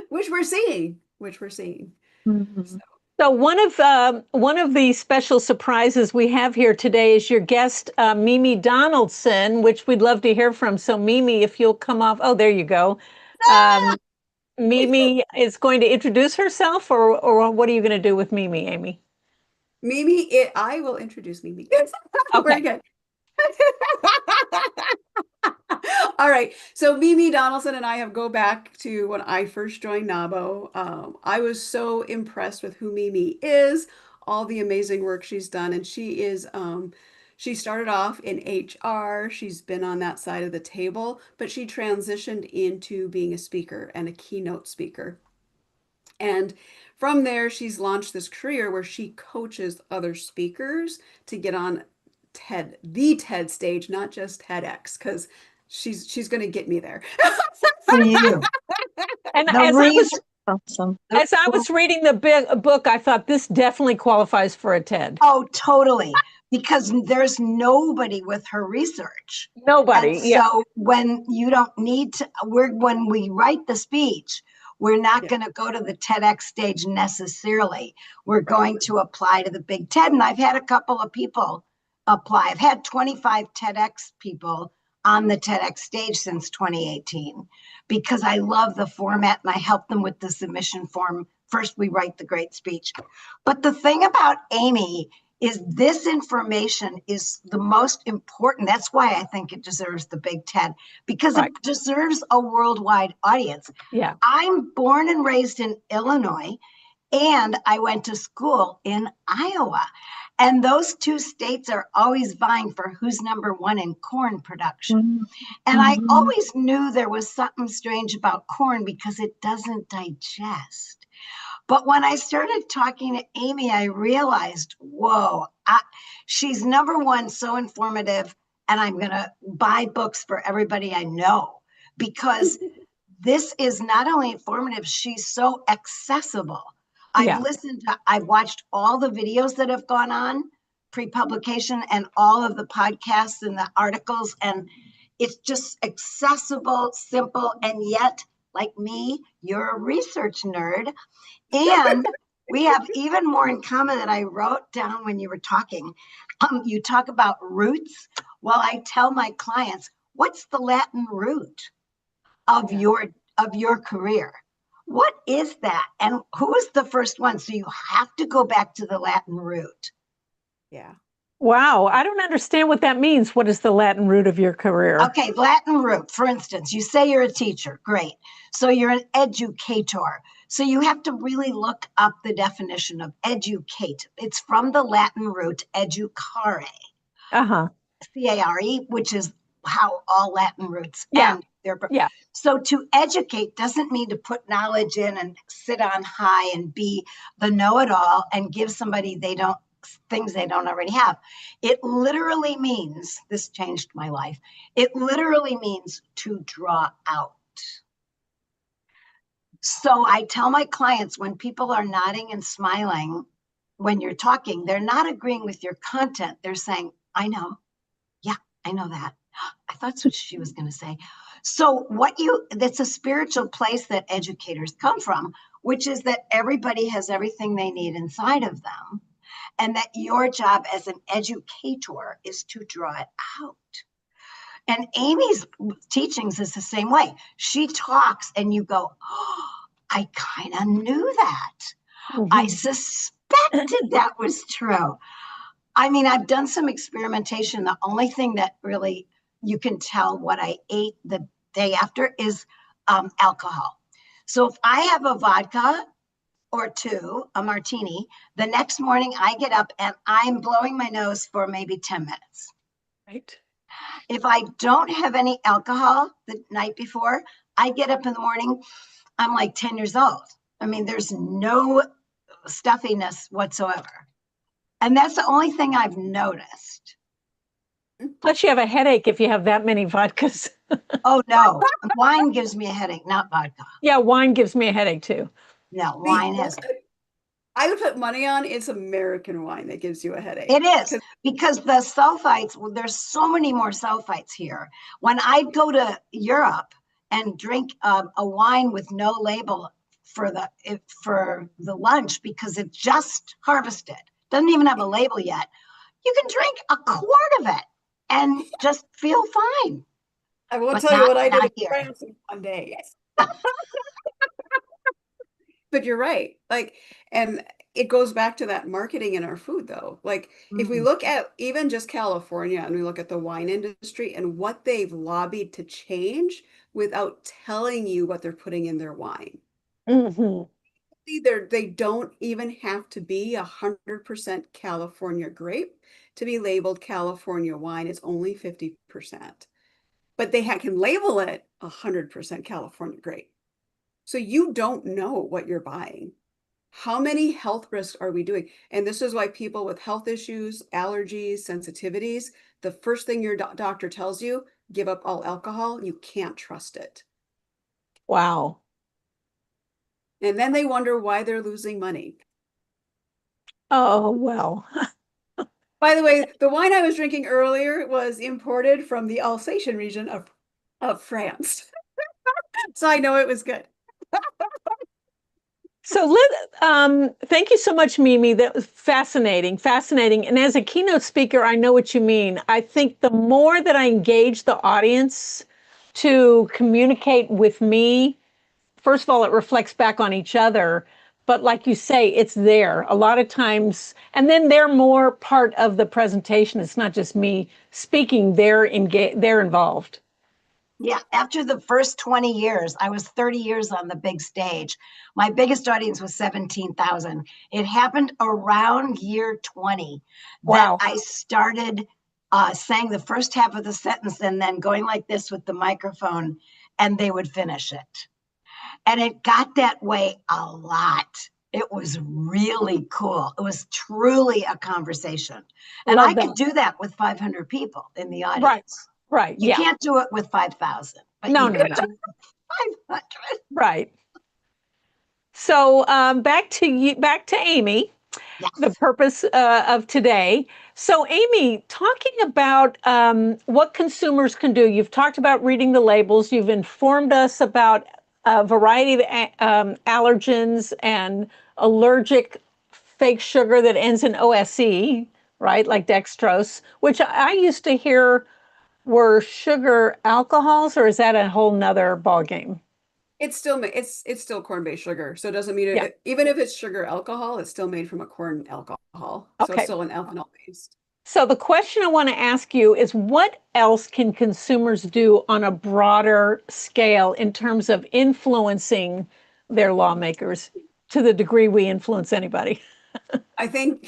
which we're seeing. Mhm. So one of the special surprises we have here today is your guest, Mimi Donaldson, which we'd love to hear from. So Mimi, if you'll come off, oh, there you go. Mimi is going to introduce herself, or what are you going to do with Mimi, Amy? I will introduce Mimi. Okay. Very good. All right. So Mimi Donaldson and I have go back to when I first joined NABO. I was so impressed with who Mimi is, all the amazing work she's done, and she started off in HR. She's been on that side of the table, but she transitioned into being a speaker and a keynote speaker. And from there, she's launched this career where she coaches other speakers to get on the TED stage, not just TEDx, because she's going to get me there. For you. And The reason, awesome. as I was reading the book, I thought this definitely qualifies for a TED. Oh, totally. Because there's nobody with her research. Nobody, And yeah. so when you don't need to, when we write the speech, we're not Yeah. going to go to the TEDx stage necessarily. We're going to apply to the big TED. And I've had a couple of people apply. I've had 25 TEDx people on the TEDx stage since 2018 because I love the format and I help them with the submission form. First, we write the great speech. But the thing about Amy is this information is the most important. That's why I think it deserves the big TED, because Right. it deserves a worldwide audience. Yeah. I'm born and raised in Illinois, and I went to school in Iowa. And those two states are always vying for who's number one in corn production. And I always knew there was something strange about corn because it doesn't digest. But when I started talking to Amy, I realized, whoa, she's number one, so informative. And I'm going to buy books for everybody I know because this is not only informative, she's so accessible. Yeah. I've watched all the videos that have gone on pre-publication and all of the podcasts and the articles. And it's just accessible, simple, and yet, like me, you're a research nerd. And we have even more in common that I wrote down when you were talking. You talk about roots. Well, I tell my clients, what's the Latin root of your career? What is that? And who was the first one? So you have to go back to the Latin root. Yeah. Wow. I don't understand what that means. What is the Latin root of your career? Okay, Latin root, for instance, you say you're a teacher. Great. So you're an educator. So you have to really look up the definition of educate. It's from the Latin root educare, Uh-huh. C-A-R-E, which is how all Latin roots Yeah. end. Yeah. So to educate doesn't mean to put knowledge in and sit on high and be the know-it-all and give somebody things they don't already have. It literally means, this changed my life, it literally means to draw out. So I tell my clients, when people are nodding and smiling when you're talking, they're not agreeing with your content. They're saying, I know. Yeah, I know that. I thought that's what she was going to say. So that's a spiritual place that educators come from, which is that everybody has everything they need inside of them. And that your job as an educator is to draw it out. And Amy's teachings is the same way. She talks and you go, oh, I kind of knew that. I suspected that was true. I mean, I've done some experimentation. The only thing that really you can tell what I ate the day after is alcohol. So if I have a vodka or two, a martini, the next morning I get up and I'm blowing my nose for maybe 10 minutes. Right. If I don't have any alcohol the night before, I get up in the morning, I'm like 10 years old. I mean, there's no stuffiness whatsoever. And that's the only thing I've noticed. Plus, you have a headache if you have that many vodkas. Oh, no. Wine gives me a headache, not vodka. Yeah, wine gives me a headache too. No, wine has. I would put money on it's American wine that gives you a headache. It is, because the sulfites, well, there's so many more sulfites here. When I go to Europe and drink a wine with no label for the lunch because it's just harvested, doesn't even have a label yet, you can drink a quart of it and just feel fine. I will But tell you what I did in here. France in one day. But you're right. Like, and it goes back to that marketing in our food, though. Like, if we look at even just California and we look at the wine industry and what they've lobbied to change without telling you what they're putting in their wine. They don't even have to be 100% California grape to be labeled California wine. It's only 50%. But they can label it 100% California grape. So you don't know what you're buying. How many health risks are we doing? And this is why people with health issues, allergies, sensitivities, the first thing your doctor tells you, give up all alcohol. You can't trust it. Wow. And then they wonder why they're losing money. Oh, well. By the way, the wine I was drinking earlier was imported from the Alsatian region of France. So I know it was good. So thank you so much, Mimi. That was fascinating. And as a keynote speaker, I know what you mean. I think the more that I engage the audience to communicate with me, first of all, it reflects back on each other. But like you say, it's there a lot of times. And then they're more part of the presentation. It's not just me speaking, they're involved. Yeah, after the first 20 years, I was 30 years on the big stage. My biggest audience was 17,000. It happened around year 20 Wow. that I started saying the first half of the sentence and then going like this with the microphone, and they would finish it. And it got that way a lot. It was really cool. It was truly a conveison. And I could do that with 500 people in the audience. Right. You can't do it with 5,000. No. 500. Right. So back to Amy, Yes. the purpose of today. So Amy, talking about what consumers can do. You've talked about reading the labels. You've informed us about a variety of allergens and allergic fake sugar that ends in OSE, right? Like dextrose, which I used to hear were sugar alcohols, or is that a whole nother ballgame? It's still corn-based sugar. So it doesn't mean it, even if it's sugar alcohol, it's still made from a corn alcohol. So it's still an ethanol based. So the question I want to ask you is, what else can consumers do on a broader scale in terms of influencing their lawmakers to the degree we influence anybody? I think,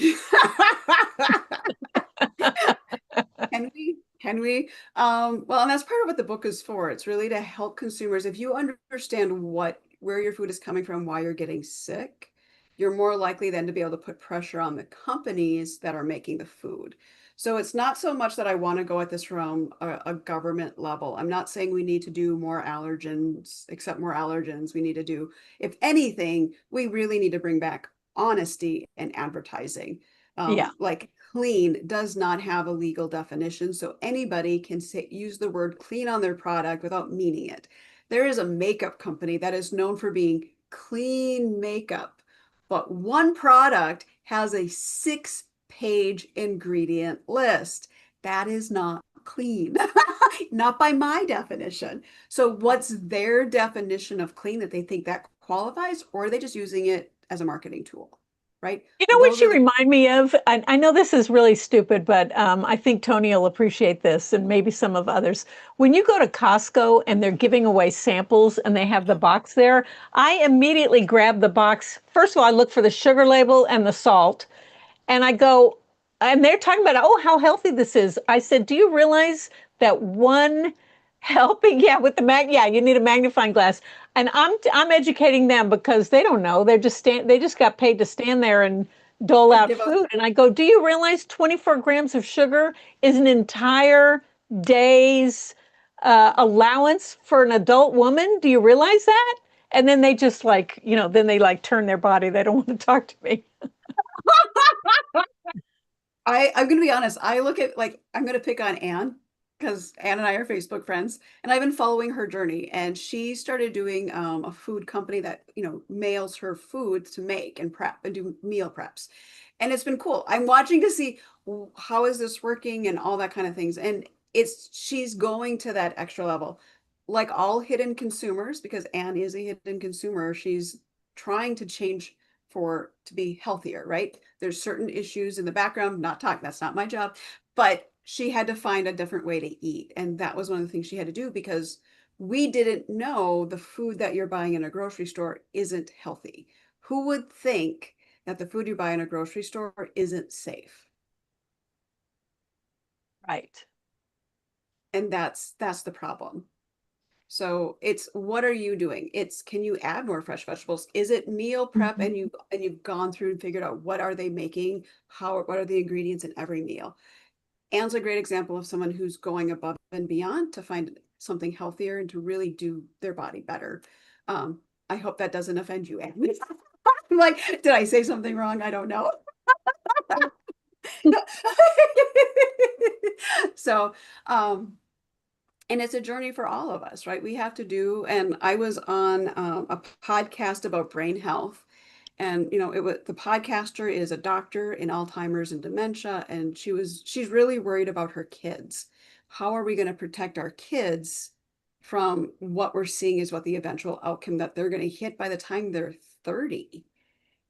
can we? Can we? Well, and that's part of what the book is for. It's really to help consumers. If you understand where your food is coming from, why you're getting sick, you're more likely then to be able to put pressure on the companies that are making the food. So it's not so much that I want to go at this from a government level. I'm not saying we need to do more allergens, accept more allergens. We need to do, if anything, we really need to bring back honesty in advertising. Yeah. Like clean does not have a legal definition, so anybody can use the word clean on their product without meaning it. There is a makeup company that is known for being clean makeup, but one product has a 6-page ingredient list. That is not clean, not by my definition. So what's their definition of clean that they think that qualifies, or are they just using it as a marketing tool? Right? You know what Those are you the remind me of? I know this is really stupid, but I think Tony will appreciate this and maybe some of others. When you go to Costco and they're giving away samples and they have the box there, I immediately grab the box. First of all, I look for the sugar label and the salt, and I go, and they're talking about, oh, how healthy this is. I said, do you realize that one helping, yeah, with the yeah, you need a magnifying glass. And I'm educating them because they don't know. They just got paid to stand there and dole out give us food. And I go, do you realize 24 grams of sugar is an entire day's allowance for an adult woman? Do you realize that? And then they just like, then they like turn their body. They don't want to talk to me. I'm gonna be honest. I look at like I'm gonna pick on Anne because Anne and I are Facebook friends, and I've been following her journey. And she started doing a food company that mails her food to make and prep and do meal preps, and it's been cool. I'm watching to see how is this working and all that kind of things. And she's going to that extra level, like all hidden consumers, because Anne is a hidden consumer. She's trying to change to be healthier, right? There's certain issues in the background, not talking, that's not my job, but she had to find a different way to eat. And that was one of the things she had to do because we didn't know the food that you're buying in a grocery store isn't healthy. Who would think that the food you buy in a grocery store isn't safe? Right. And that's the problem. So it's what are you doing? It's can you add more fresh vegetables? Is it meal prep and you've gone through and figured out what are they making? What are the ingredients in every meal? Anne's a great example of someone who's going above and beyond to find something healthier and to really do their body better. I hope that doesn't offend you, Anne. I'm like, did I say something wrong? I don't know. So, and it's a journey for all of us, right? We have to do, and I was on a podcast about brain health, and the podcaster is a doctor in Alzheimer's and dementia, and she's really worried about her kids. How are we going to protect our kids from what we're seeing is what the eventual outcome that they're going to hit by the time they're 30,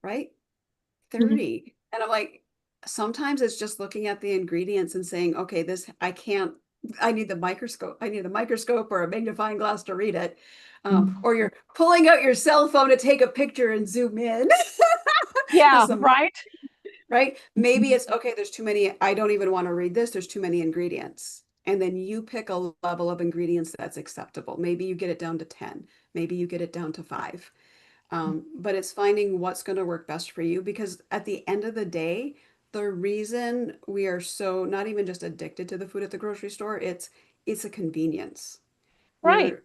right? 30. And I'm like, sometimes it's just looking at the ingredients and saying, okay, I need the microscope. I need a microscope or a magnifying glass to read it. Or you're pulling out your cell phone to take a picture and zoom in. Yeah, right. Right. Maybe it's okay. There's too many. I don't even want to read this. There's too many ingredients. And then you pick a level of ingredients that's acceptable. Maybe you get it down to 10. Maybe you get it down to 5. But it's finding what's going to work best for you, because at the end of the day, the reason we are so not even just addicted to the food at the grocery store, it's a convenience. Right.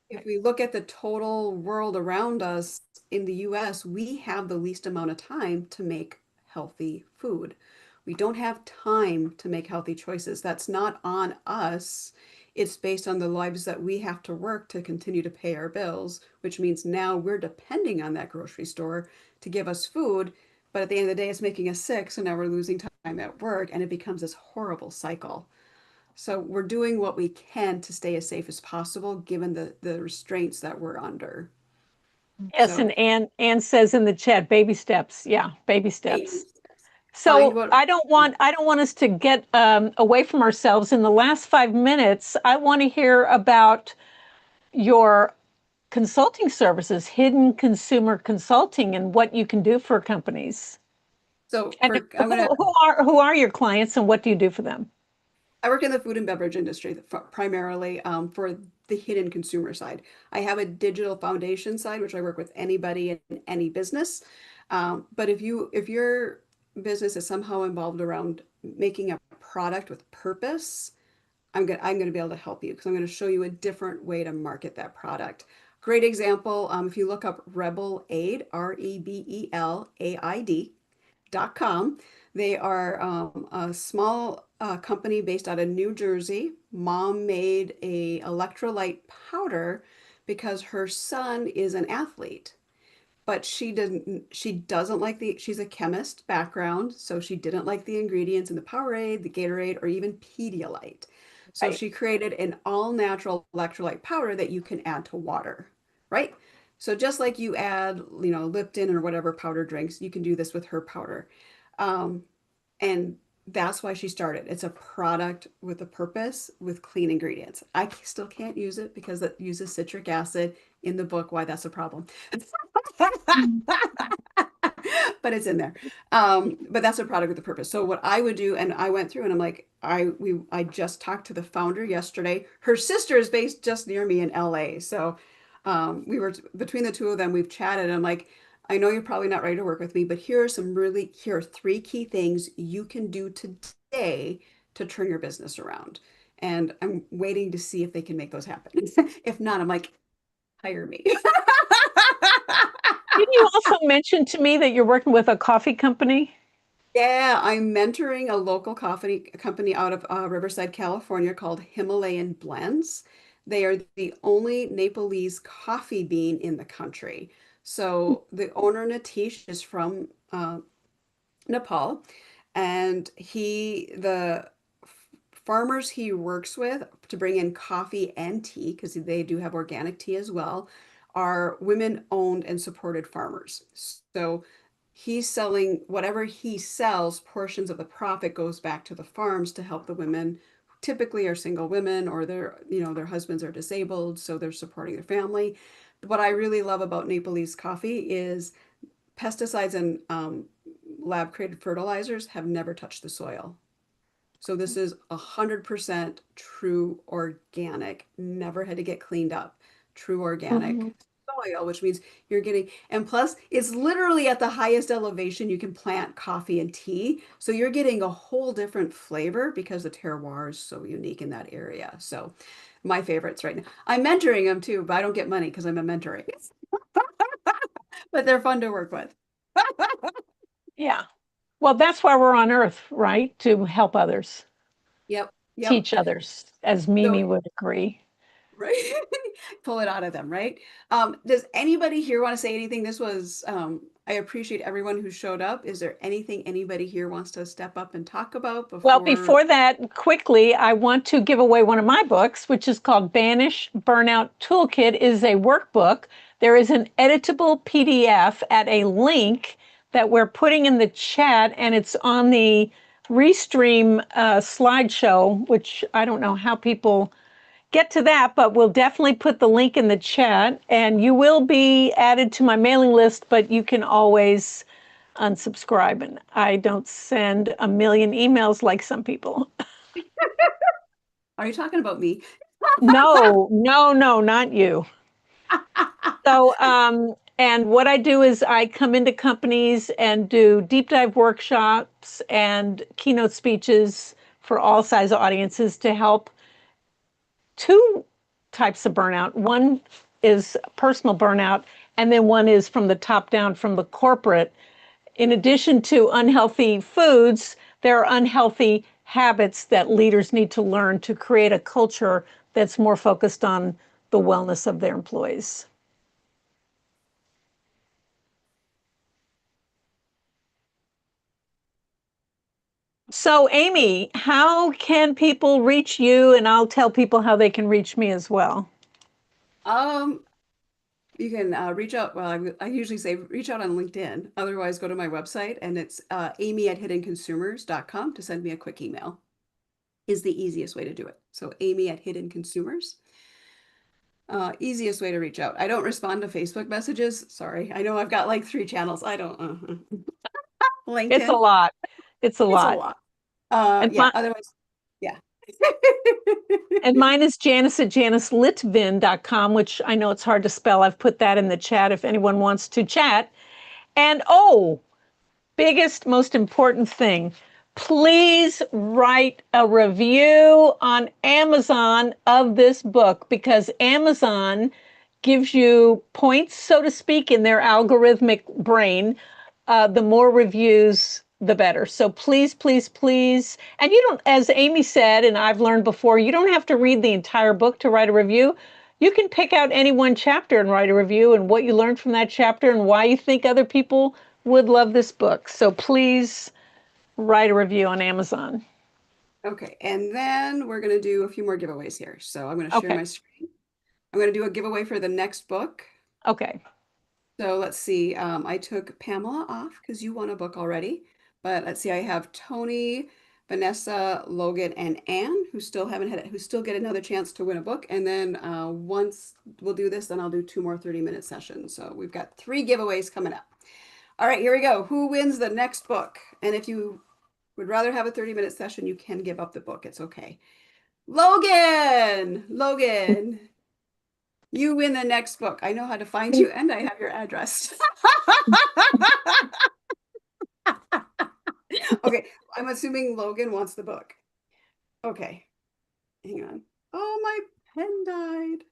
If we look at the total world around us in the US, we have the least amount of time to make healthy food. We don't have time to make healthy choices. That's not on us. It's based on the lives that we have to work to continue to pay our bills, which means now we're depending on that grocery store to give us food. But at the end of the day, it's making us sick. So now we're losing time at work, and it becomes this horrible cycle. So we're doing what we can to stay as safe as possible, given the restraints that we're under. Yes, So and Anne says in the chat, baby steps. Yeah, baby steps. So what I don't want us to get away from ourselves. In the last 5 minutes, I want to hear about your consulting services, hidden consumer consulting, and what you can do for companies. so And I'm gonna who are your clients, and what do you do for them? I work in the food and beverage industry primarily for the hidden consumer side. I have a digital foundation side, which I work with anybody in any business. But if your business is somehow involved around making a product with purpose, I'm gonna be able to help you because I'm going to show you a different way to market that product. Great example, if you look up Rebel Aid, REBELAID.com, they are a small company based out of New Jersey. Mom made a electrolyte powder because her son is an athlete, but she doesn't like she's a chemist background, so she didn't like the ingredients in the Powerade, the Gatorade, or even Pedialyte. So Right. she created an all natural electrolyte powder that you can add to water, right? So just like you add, Lipton or whatever powder drinks, you can do this with her powder. Um, and that's why she started. It's a product with a purpose with clean ingredients. I still can't use it because it uses citric acid in the book, why that's a problem. But it's in there. But that's a product with a purpose. So what I would do, and I went through and I'm like, I just talked to the founder yesterday. Her sister is based just near me in LA. So we were between the two of them, we've chatted. I'm like, I know you're probably not ready to work with me, but here are three key things you can do today to turn your business around. And I'm waiting to see if they can make those happen. If not, I'm like, hire me. Didn't you also mention to me that you're working with a coffee company? Yeah, I'm mentoring a local coffee company out of Riverside, California called Himalayan Blends. They are the only Nepalese coffee bean in the country. So the owner, Natish, is from Nepal, and the farmers he works with to bring in coffee and tea, because they do have organic tea as well, are women-owned and supported farmers. So he's selling whatever he sells, portions of the profit goes back to the farms to help the women, who typically are single women or their husbands are disabled, so they're supporting their family. What I really love about Nepalese coffee is pesticides and lab created fertilizers have never touched the soil. So this is 100% true organic, never had to get cleaned up, true organic Mhm. soil, which means you're getting, and plus it's literally at the highest elevation you can plant coffee and tea. So you're getting a whole different flavor because the terroir is so unique in that area. So my favorites right now. I'm mentoring them too, but I don't get money because I'm a mentoring, but they're fun to work with. Yeah. Well, that's why we're on Earth, right? To help others, Yep. Yep. teach others, as So Mimi would agree. right. Pull it out of them, right? Does anybody here want to say anything? I appreciate everyone who showed up. Is there anything anybody here wants to step up and talk about Well, before? before that, quickly, I want to give away one of my books, which is called Banish Burnout Toolkit. It is a workbook. There is an editable PDF at a link that we're putting in the chat, and it's on the Restream slideshow, which I don't know how people get to that, but we'll definitely put the link in the chat, and you will be added to my mailing list, but you can always unsubscribe, and I don't send a million emails like some people. Are you talking about me? No, no, no, not you. So, and what I do is I come into companies and do deep dive workshops and keynote speeches for all size audiences to help two types of burnout. One is personal burnout, and then one is from the top down, from the corporate. In addition to unhealthy foods, there are unhealthy habits that leaders need to learn to create a culture that's more focused on the wellness of their employees. So, Amy, how can people reach you? And I'll tell people how they can reach me as well. Um, you can reach out. Well, I usually say reach out on LinkedIn. Otherwise, go to my website and it's amy@hiddenconsumers.com to send me a quick email is the easiest way to do it. So amy@hiddenconsumers. Easiest way to reach out. I don't respond to Facebook messages. Sorry. I know I've got like 3 channels. I don't. It's a LinkedIn. lot. It's a It's a lot. lot. And Yeah. Otherwise, yeah. And mine is Janice at janicelitvin.com, which I know it's hard to spell. I've put that in the chat if anyone wants to chat. And oh, biggest, most important thing, please write a review on Amazon of this book, because Amazon gives you points, so to speak, in their algorithmic brain. The more reviews, the better. So please, please, please. And you don't, as Amy said, and I've learned before, you don't have to read the entire book to write a review. You can pick out any one chapter and write a review, and what you learned from that chapter and why you think other people would love this book. So please write a review on Amazon. Okay, and then we're going to do a few more giveaways here. So I'm going to share Okay. my screen. I'm going to do a giveaway for the next book. Okay. So let's see. I took Pamela off because you won a book already. But let's see. I have Tony, Vanessa, Logan, and Anne who still haven't had it, who still get another chance to win a book. And then once we'll do this, then I'll do 2 more 30-minute sessions. So we've got 3 giveaways coming up. All right, here we go. Who wins the next book? And if you would rather have a 30-minute session, you can give up the book. It's okay. Logan, you win the next book. I know how to find you, and I have your address. Okay, I'm assuming Logan wants the book. Okay, hang on. Oh, my pen died.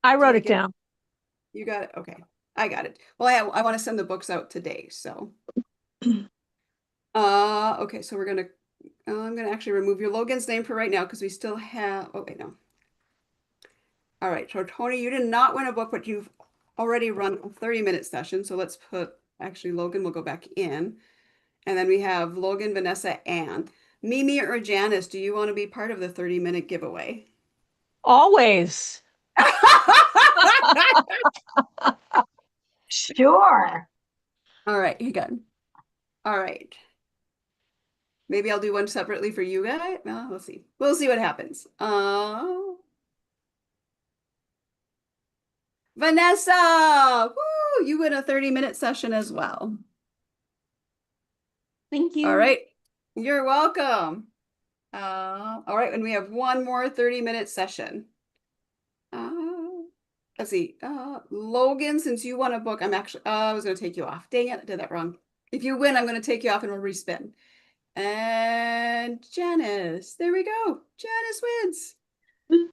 I wrote I it get- down. You got it? Okay, I got it. Well, I want to send the books out today, so. Okay, so I'm gonna actually remove your Logan's name for right now because we still have, oh wait, no. All right, so Tony, you did not win a book, but you've already run a 30-minute session. So let's put, actually Logan will go back in. And then we have Logan, Vanessa, Anne. Mimi or Janice, do you want to be part of the 30-minute giveaway? Always. Sure. All right, you got it. All right. Maybe I'll do one separately for you guys. Well, we'll see. We'll see what happens. Vanessa, woo, you win a 30-minute session as well. Thank you. All right, you're welcome. All right, and we have one more 30-minute session. Let's see. Logan, since you won a book, I was going to take you off. Dang it, I did that wrong. If you win, I'm going to take you off and we'll respin. And Janice, there we go. Janice wins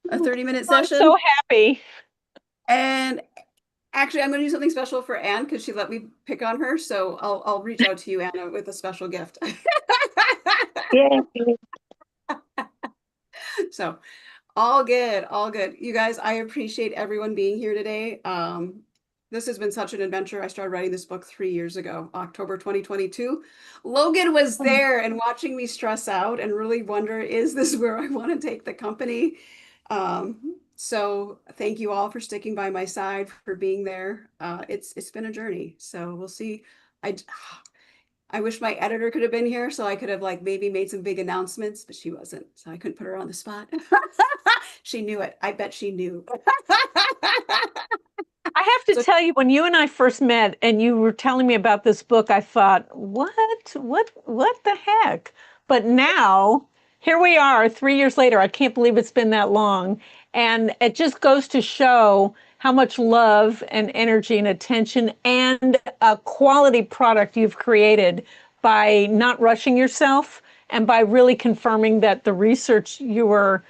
a 30-minute I'm session. so happy. And actually, I'm going to do something special for Anne because she let me pick on her. So I'll reach out to you, Anna, with a special gift. Yeah. So all good, all good. You guys, I appreciate everyone being here today. This has been such an adventure. I started writing this book 3 years ago, October 2022. Logan was there and watching me stress out and really wonder, is this where I want to take the company? So thank you all for sticking by my side, for being there. It's been a journey. So we'll see. I wish my editor could have been here so I could have like maybe made some big announcements, but she wasn't. So I couldn't put her on the spot. She knew it. I bet she knew. I have to tell you, when you and I first met and you were telling me about this book, I thought, what the heck? But now, here we are 3 years later. I can't believe it's been that long. And it just goes to show how much love and energy and attention and a quality product you've created by not rushing yourself and by really confirming that the research you were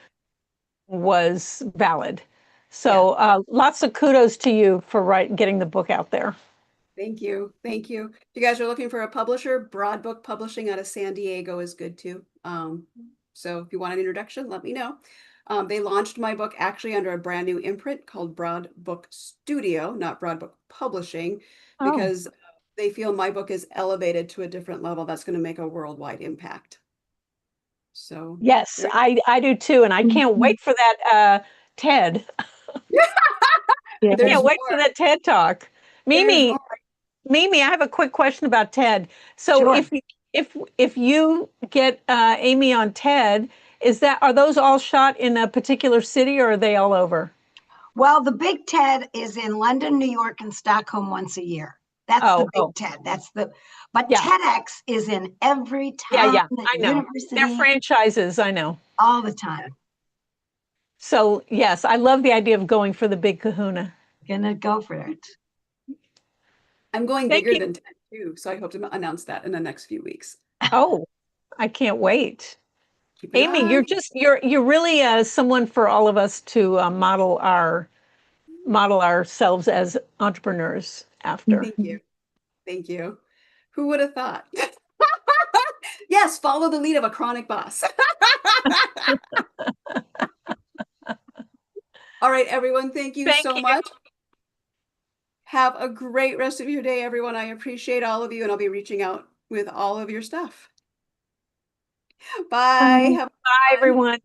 was valid. So lots of kudos to you for getting the book out there. Thank you. Thank you. If you guys are looking for a publisher, Broad Book Publishing out of San Diego is good too. So if you want an introduction, let me know. They launched my book actually under a brand new imprint called Broad Book Studio, not Broad Book Publishing, because they feel my book is elevated to a different level that's going to make a worldwide impact. So yes, I do too. And I can't wait for that TED. I can't wait for that TED Talk. Mimi, I have a quick question about TED. So Sure. if you get Amy on TED, are those all shot in a particular city or are they all over? Well, the big TED is in London, New York, and Stockholm once a year. That's the big TED. But TEDx is in every town, I know. university. They're franchises, I know. all the time. So yes, I love the idea of going for the big kahuna. Gonna go for it. I'm going Thank bigger you. than 10 too, so I hope to announce that in the next few weeks. Oh, I can't wait. Keep an Amy, eye. you're really someone for all of us to model ourselves as entrepreneurs after. Thank you. Thank you. Who would have thought? Yes, follow the lead of a chronic boss. All right, everyone, thank you Thank so you. much. Have a great rest of your day, everyone. I appreciate all of you, and I'll be reaching out with all of your stuff. Bye. Have Bye, fun. everyone.